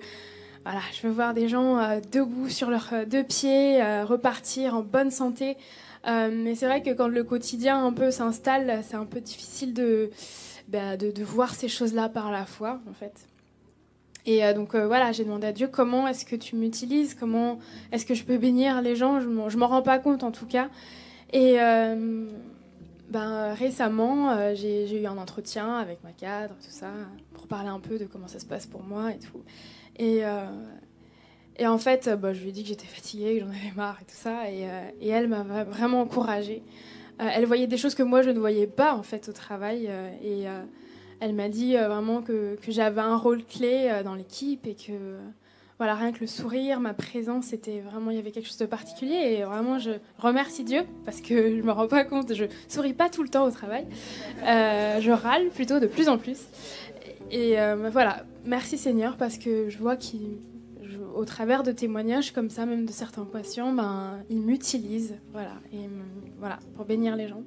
voir des gens debout sur leurs deux pieds, repartir en bonne santé. Mais c'est vrai que quand le quotidien un peu s'installe, c'est un peu difficile de voir ces choses-là par la foi, en fait. Et donc j'ai demandé à Dieu comment est-ce que tu m'utilises, comment est-ce que je peux bénir les gens. Je m'en rends pas compte en tout cas. Et récemment, j'ai eu un entretien avec ma cadre, tout ça, pour parler un peu de comment ça se passe pour moi et tout. Et en fait, je lui ai dit que j'étais fatiguée, que j'en avais marre et tout ça. Et elle m'a vraiment encouragée. Elle voyait des choses que moi, je ne voyais pas en fait au travail. Elle m'a dit vraiment que j'avais un rôle clé dans l'équipe et que rien que le sourire, ma présence, il y avait quelque chose de particulier. Et vraiment, je remercie Dieu parce que je me rends pas compte, je souris pas tout le temps au travail. Je râle plutôt de plus en plus. Et merci Seigneur parce que je vois au travers de témoignages comme ça, même de certains patients, ils m'utilisent, pour bénir les gens.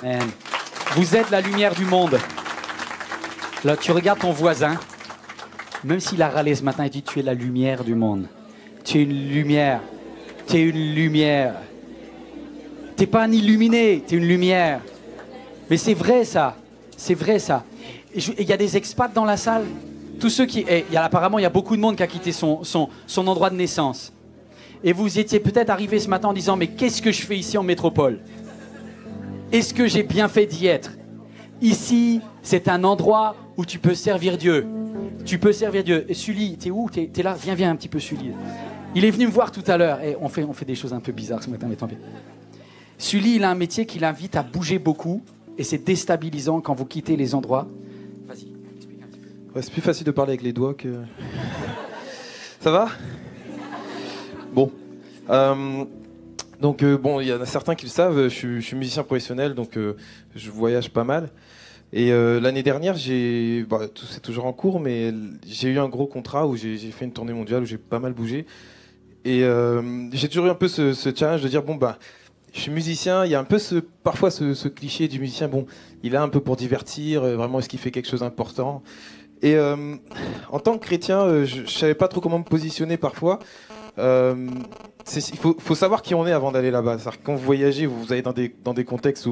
Amen. Vous êtes la lumière du monde. Là, tu regardes ton voisin, même s'il a râlé ce matin, il dit tu es la lumière du monde. Tu es une lumière. Tu es une lumière. Tu n'es pas un illuminé, tu es une lumière. Mais c'est vrai ça. C'est vrai ça. Et il y a des expats dans la salle. Tous ceux qui... apparemment, il y a beaucoup de monde qui a quitté son endroit de naissance. Et vous étiez peut-être arrivé ce matin en disant mais qu'est-ce que je fais ici en métropole? Est-ce que j'ai bien fait d'y être? Ici, c'est un endroit où tu peux servir Dieu. Tu peux servir Dieu. Et Sully, t'es où? T'es là? Viens un petit peu, Sully. Il est venu me voir tout à l'heure. Et on fait des choses un peu bizarres ce matin, mais tant pis. Sully, il a un métier qui l'invite à bouger beaucoup. Et c'est déstabilisant quand vous quittez les endroits. Vas-y, explique un petit peu. Ouais, c'est plus facile de parler avec les doigts que... Ça va? Bon. Donc, il y en a certains qui le savent, je suis musicien professionnel, donc je voyage pas mal. Et l'année dernière, c'est toujours en cours, mais j'ai eu un gros contrat où j'ai fait une tournée mondiale, où j'ai pas mal bougé. Et j'ai toujours eu un peu ce challenge de dire, je suis musicien, il y a un peu parfois ce cliché du musicien, il est là un peu pour divertir, vraiment est-ce qu'il fait quelque chose d'important? Et en tant que chrétien, je savais pas trop comment me positionner parfois. Il faut savoir qui on est avant d'aller là-bas. Quand vous voyagez, vous allez dans des contextes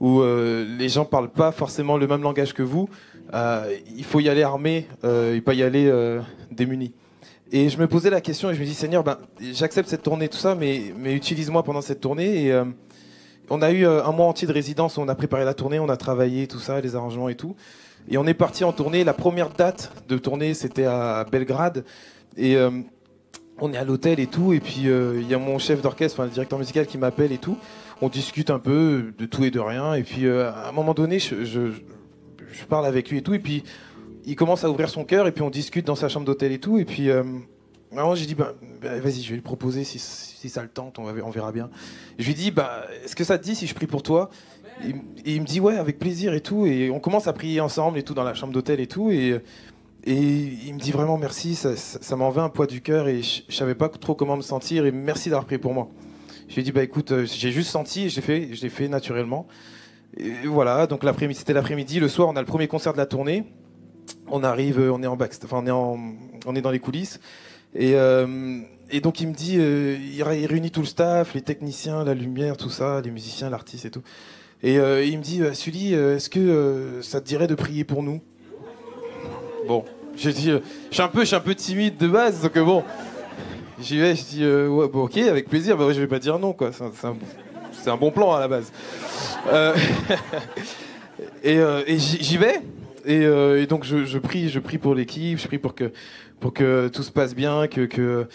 où les gens parlent pas forcément le même langage que vous. Il faut y aller armé et pas y aller démuni. Et je me posais la question et je me dis Seigneur, j'accepte cette tournée, tout ça, mais utilise-moi pendant cette tournée. Et on a eu un mois entier de résidence où on a préparé la tournée, on a travaillé tout ça, les arrangements et tout. Et on est parti en tournée. La première date de tournée, c'était à Belgrade. Et on est à l'hôtel et tout. Et puis, il y a mon chef d'orchestre, le directeur musical qui m'appelle et tout. On discute un peu de tout et de rien. Et puis, à un moment donné, je parle avec lui et tout. Et puis, il commence à ouvrir son cœur. Et puis, on discute dans sa chambre d'hôtel et tout. Et puis, vraiment, j'ai dit, vas-y, je vais lui proposer si ça le tente. On verra bien. Et je lui dis, est-ce que ça te dit si je prie pour toi? Et il me dit ouais, avec plaisir et tout, et on commence à prier ensemble et tout dans la chambre d'hôtel et tout, et il me dit vraiment merci, ça m'enlevait un poids du cœur et je savais pas trop comment me sentir, et merci d'avoir prié pour moi. Je lui ai dit écoute, j'ai juste senti et je l'ai fait naturellement. Et voilà, donc c'était l'après-midi, le soir on a le premier concert de la tournée, on arrive, on est en backstage, on est dans les coulisses, et donc il me dit, il réunit tout le staff, les techniciens, la lumière, tout ça, les musiciens, l'artiste et tout. Et il me dit, Sully, est-ce que ça te dirait de prier pour nous? Bon, j'ai dit, je suis un peu timide de base, donc j'y vais, je dis, ouais, ok, avec plaisir, je vais pas dire non, quoi. C'est un bon plan à la base. Et j'y vais, et donc je prie pour l'équipe, je prie pour que tout se passe bien, que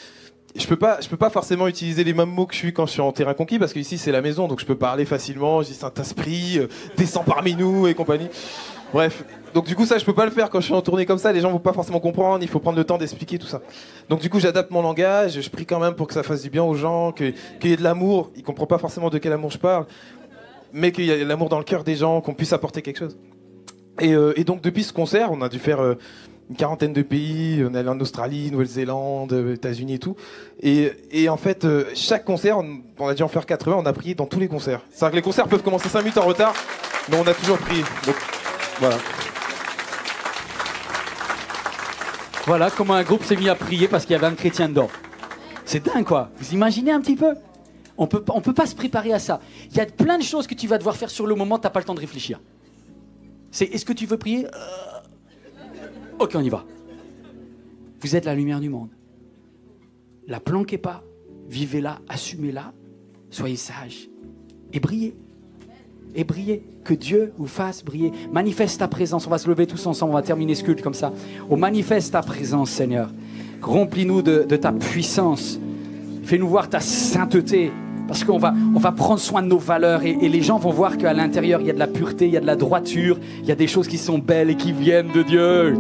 je peux pas forcément utiliser les mêmes mots que je suis quand je suis en terrain conquis, parce qu'ici c'est la maison, donc je peux parler facilement. Je dis Saint-Esprit, descends parmi nous et compagnie. Bref, donc du coup ça je peux pas le faire quand je suis en tournée comme ça, les gens vont pas forcément comprendre, il faut prendre le temps d'expliquer tout ça. Donc du coup j'adapte mon langage, je prie quand même pour que ça fasse du bien aux gens, qu'il y ait de l'amour. Ils comprennent pas forcément de quel amour je parle. mais qu'il y ait l'amour dans le cœur des gens, qu'on puisse apporter quelque chose. Et donc depuis ce concert, on a dû faire une quarantaine de pays, on est allé en Australie, Nouvelle-Zélande, États-Unis et tout. Et en fait, chaque concert, on a dû en faire 80, on a prié dans tous les concerts. C'est-à-dire que les concerts peuvent commencer 5 minutes en retard, mais on a toujours prié. Donc voilà. Voilà comment un groupe s'est mis à prier parce qu'il y avait un chrétien dedans. C'est dingue, quoi. Vous imaginez un petit peu ? On peut pas se préparer à ça. Il y a plein de choses que tu vas devoir faire sur le moment, t'as pas le temps de réfléchir. Est-ce que tu veux prier ? Ok, on y va. Vous êtes la lumière du monde. La planquez pas, vivez-la, assumez-la, soyez sages et brillez. Et brillez. Que Dieu vous fasse briller. Manifeste ta présence. On va se lever tous ensemble, on va terminer ce culte comme ça. On manifeste ta présence, Seigneur. Remplis-nous de ta puissance. Fais-nous voir ta sainteté. Parce qu'on va prendre soin de nos valeurs et les gens vont voir qu'à l'intérieur, il y a de la pureté, il y a de la droiture, il y a des choses qui sont belles et qui viennent de Dieu.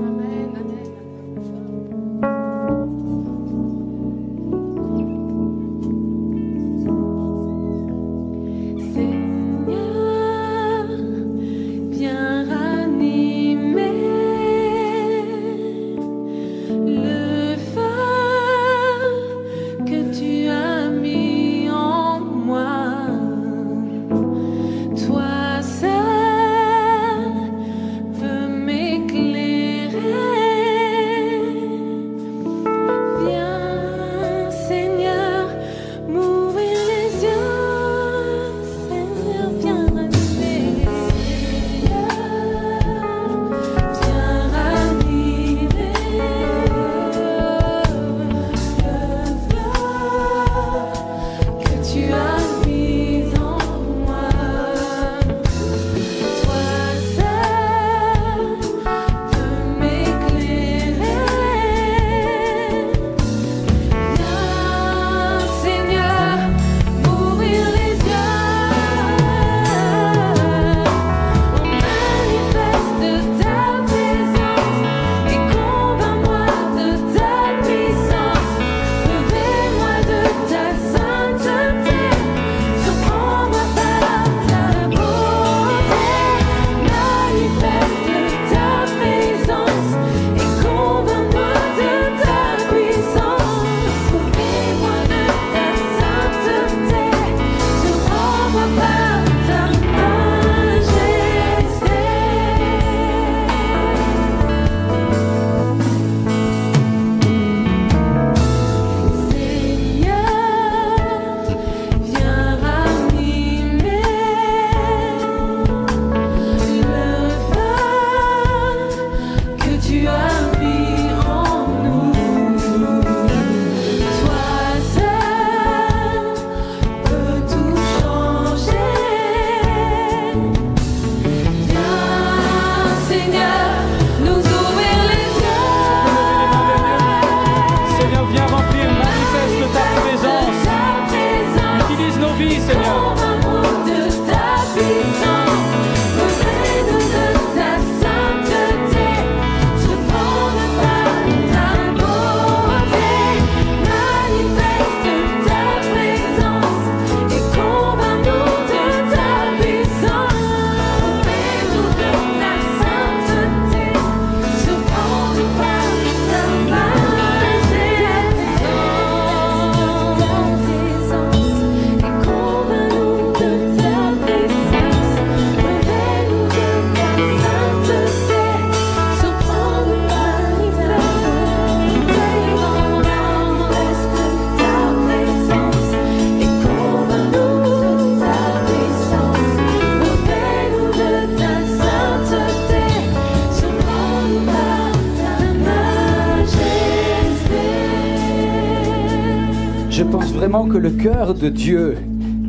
Je pense vraiment que le cœur de Dieu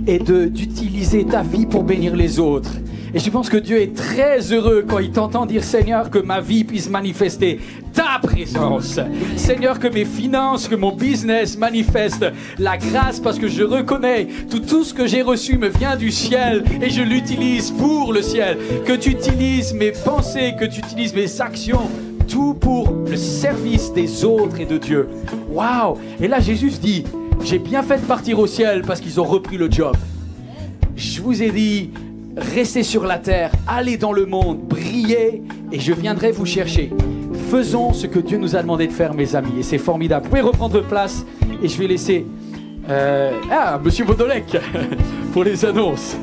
est d'utiliser ta vie pour bénir les autres. Et je pense que Dieu est très heureux quand il t'entend dire, Seigneur, que ma vie puisse manifester ta présence. Seigneur, que mes finances, que mon business manifeste la grâce, parce que je reconnais tout ce que j'ai reçu me vient du ciel et je l'utilise pour le ciel. Que tu utilises mes pensées, que tu utilises mes actions, tout pour le service des autres et de Dieu. Waouh! Et là, Jésus dit, j'ai bien fait de partir au ciel parce qu'ils ont repris le job. Je vous ai dit, restez sur la terre, allez dans le monde, brillez et je viendrai vous chercher. Faisons ce que Dieu nous a demandé de faire, mes amis, et c'est formidable. Vous pouvez reprendre votre place et je vais laisser Monsieur Baudolec pour les annonces.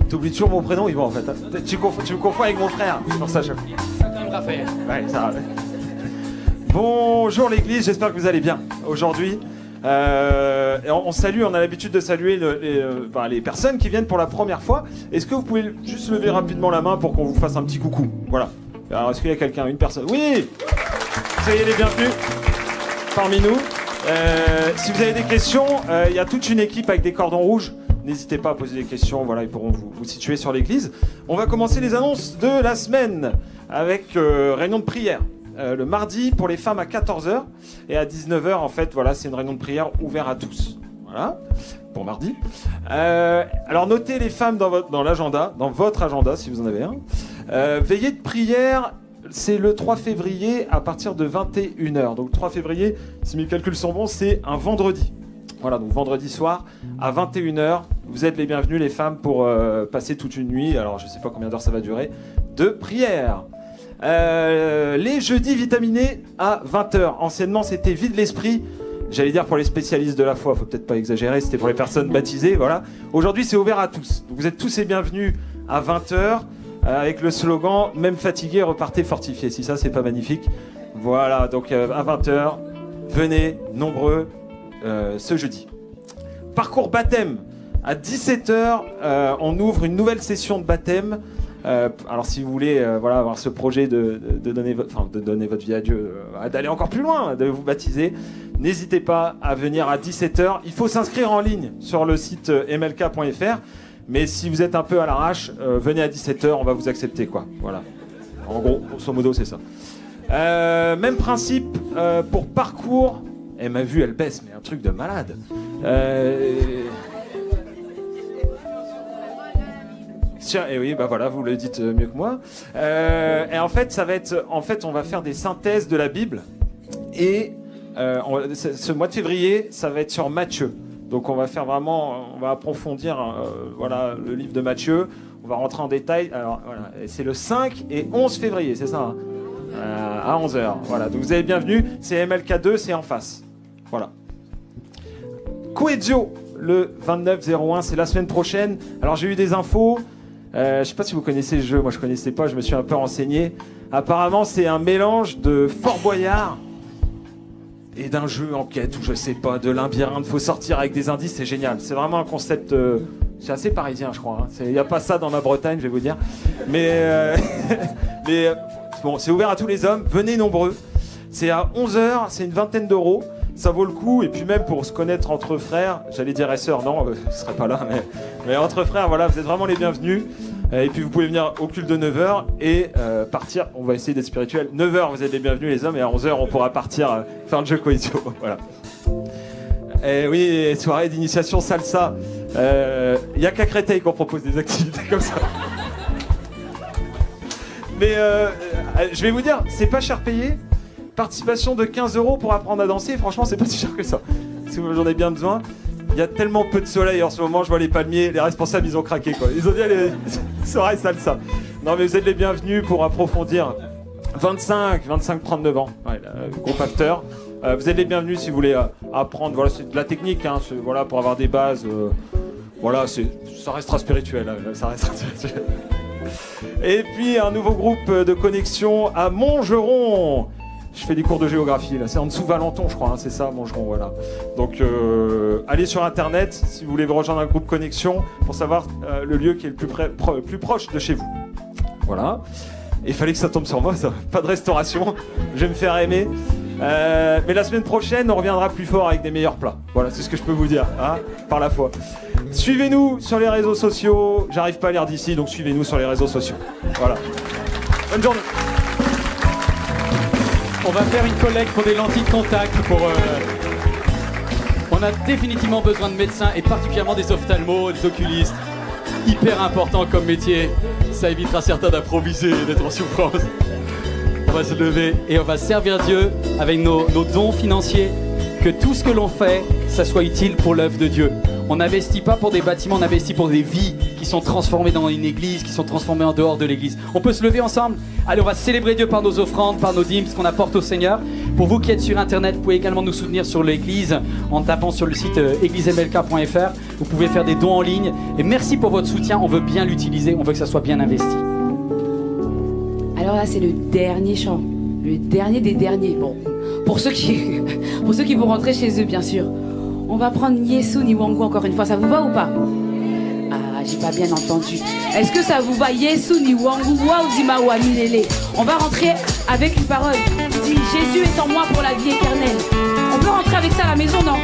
T'oublies toujours mon prénom, Yvan, en fait. Tu me confonds avec mon frère, c'est pour ça que je... Ça quand même Raphaël. Ouais, ça va. Bonjour l'église, j'espère que vous allez bien aujourd'hui. On salue, on a l'habitude de saluer les personnes qui viennent pour la première fois. Est-ce que vous pouvez juste lever rapidement la main pour qu'on vous fasse un petit coucou? Voilà. Alors, est-ce qu'il y a quelqu'un, une personne? Oui! Soyez les bienvenus parmi nous. Si vous avez des questions, il y a toute une équipe avec des cordons rouges. N'hésitez pas à poser des questions, voilà, ils pourront vous situer sur l'église. On va commencer les annonces de la semaine avec réunion de prière. Le mardi pour les femmes à 14h et à 19h, en fait, voilà, c'est une réunion de prière ouverte à tous. Voilà, pour mardi. Alors notez les femmes dans l'agenda, dans votre agenda si vous en avez un. Veillée de prière, c'est le 3 février à partir de 21h. Donc 3 février, si mes calculs sont bons, c'est un vendredi. Voilà, donc vendredi soir à 21h, vous êtes les bienvenus les femmes pour passer toute une nuit, alors je ne sais pas combien d'heures ça va durer, de prière. Les jeudis vitaminés à 20h. Anciennement, c'était vide l'esprit. J'allais dire pour les spécialistes de la foi, faut peut-être pas exagérer, c'était pour les personnes baptisées, voilà. Aujourd'hui, c'est ouvert à tous. Donc, vous êtes tous les bienvenus à 20h avec le slogan « Même fatigué, repartez fortifié ». Si ça, c'est pas magnifique. Voilà, donc à 20h, venez nombreux ce jeudi. Parcours baptême. À 17h, on ouvre une nouvelle session de baptême. Alors si vous voulez voilà, avoir ce projet de donner votre vie à Dieu, d'aller encore plus loin, de vous baptiser, n'hésitez pas à venir à 17h. Il faut s'inscrire en ligne sur le site mlk.fr, mais si vous êtes un peu à l'arrache, venez à 17h, on va vous accepter, quoi. Voilà. En gros, grosso modo, c'est ça. Même principe pour parcours. Et ma vue, elle baisse, mais un truc de malade. Et oui, bah voilà, vous le dites mieux que moi. Et en fait, on va faire des synthèses de la Bible. Et ce mois de février, ça va être sur Matthieu. Donc on va approfondir voilà, le livre de Matthieu. On va rentrer en détail. Alors voilà, c'est le 5 et 11 février, c'est ça, hein, à 11h. Voilà, donc vous êtes bienvenus. C'est MLK2, c'est en face. Voilà. Coedio, le 29-01, c'est la semaine prochaine. Alors j'ai eu des infos. Je sais pas si vous connaissez le jeu, moi je connaissais pas, je me suis un peu renseigné. Apparemment c'est un mélange de Fort Boyard et d'un jeu enquête ou je sais pas, de labyrinthe, faut sortir avec des indices, c'est génial. C'est vraiment un concept, c'est assez parisien je crois, il n'y a pas ça dans ma Bretagne je vais vous dire. Mais bon, c'est ouvert à tous les hommes, venez nombreux. C'est à 11h, c'est une vingtaine d'euros. Ça vaut le coup, et puis même pour se connaître entre frères, j'allais dire et sœurs, non, je ne serais pas là, mais entre frères, voilà, vous êtes vraiment les bienvenus. Et puis vous pouvez venir au culte de 9h et partir, on va essayer d'être spirituel. 9h, vous êtes les bienvenus les hommes, et à 11h, on pourra partir faire le jeu Coedio. Voilà. Et oui, soirée d'initiation salsa. Il n'y a qu'à Créteil qu'on propose des activités comme ça. Mais je vais vous dire, c'est pas cher payé. Participation de 15 € pour apprendre à danser, franchement c'est pas si cher que ça. Si vous en avez bien besoin. Il y a tellement peu de soleil en ce moment, je vois les palmiers, les responsables ils ont craqué quoi. Ils ont dit allez, soirée salsa. Non mais vous êtes les bienvenus pour approfondir. 25-39 ans, ouais, groupe After. Vous êtes les bienvenus si vous voulez apprendre, voilà c'est de la technique, hein, voilà, pour avoir des bases. Voilà, ça restera spirituel, ça restera spirituel. Et puis un nouveau groupe de connexion à Montgeron. Je fais des cours de géographie, là. C'est en dessous Valenton, je crois, hein, c'est ça, Montgeron, voilà. Donc, allez sur Internet si vous voulez vous rejoindre un groupe Connexion pour savoir le lieu qui est le plus proche de chez vous. Voilà. Et il fallait que ça tombe sur moi, ça. Pas de restauration. Je vais me faire aimer. Mais la semaine prochaine, on reviendra plus fort avec des meilleurs plats. Voilà, c'est ce que je peux vous dire, hein, par la foi. Suivez-nous sur les réseaux sociaux. J'arrive pas à lire d'ici, donc suivez-nous sur les réseaux sociaux. Voilà. Bonne journée. On va faire une collecte pour des lentilles de contact. On a définitivement besoin de médecins et particulièrement des ophtalmos, des oculistes. Hyper important comme métier. Ça évitera certains d'improviser et d'être en souffrance. On va se lever et on va servir Dieu avec nos dons financiers. Que tout ce que l'on fait, ça soit utile pour l'œuvre de Dieu. On n'investit pas pour des bâtiments, on investit pour des vies qui sont transformées dans une église, qui sont transformées en dehors de l'église. On peut se lever ensemble? Allez, on va célébrer Dieu par nos offrandes, par nos dîmes, ce qu'on apporte au Seigneur. Pour vous qui êtes sur Internet, vous pouvez également nous soutenir sur l'église en tapant sur le site églisemlk.fr. Vous pouvez faire des dons en ligne. Et merci pour votre soutien, on veut bien l'utiliser, on veut que ça soit bien investi. Alors là, c'est le dernier chant. Le dernier des derniers. Bon, pour ceux qui vont rentrer chez eux, bien sûr. On va prendre Yesu Niwangu encore une fois. Ça vous va ou pas? Ah, j'ai pas bien entendu. Est-ce que ça vous va? Yesu Niwangu Wauzima Wamilele. On va rentrer avec une parole qui dit Jésus est en moi pour la vie éternelle. On peut rentrer avec ça à la maison, non?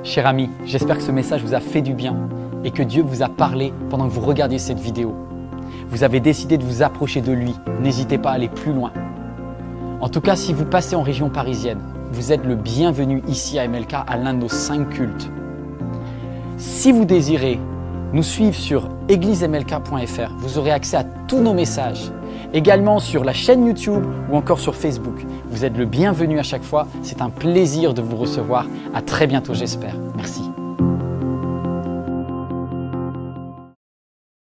Cher ami, j'espère que ce message vous a fait du bien et que Dieu vous a parlé pendant que vous regardiez cette vidéo. Vous avez décidé de vous approcher de lui, n'hésitez pas à aller plus loin. En tout cas, si vous passez en région parisienne, vous êtes le bienvenu ici à MLK à l'un de nos 5 cultes. Si vous désirez nous suivre sur églisemlk.fr, vous aurez accès à tous nos messages, également sur la chaîne YouTube ou encore sur Facebook. Vous êtes le bienvenu à chaque fois, c'est un plaisir de vous recevoir. À très bientôt, j'espère.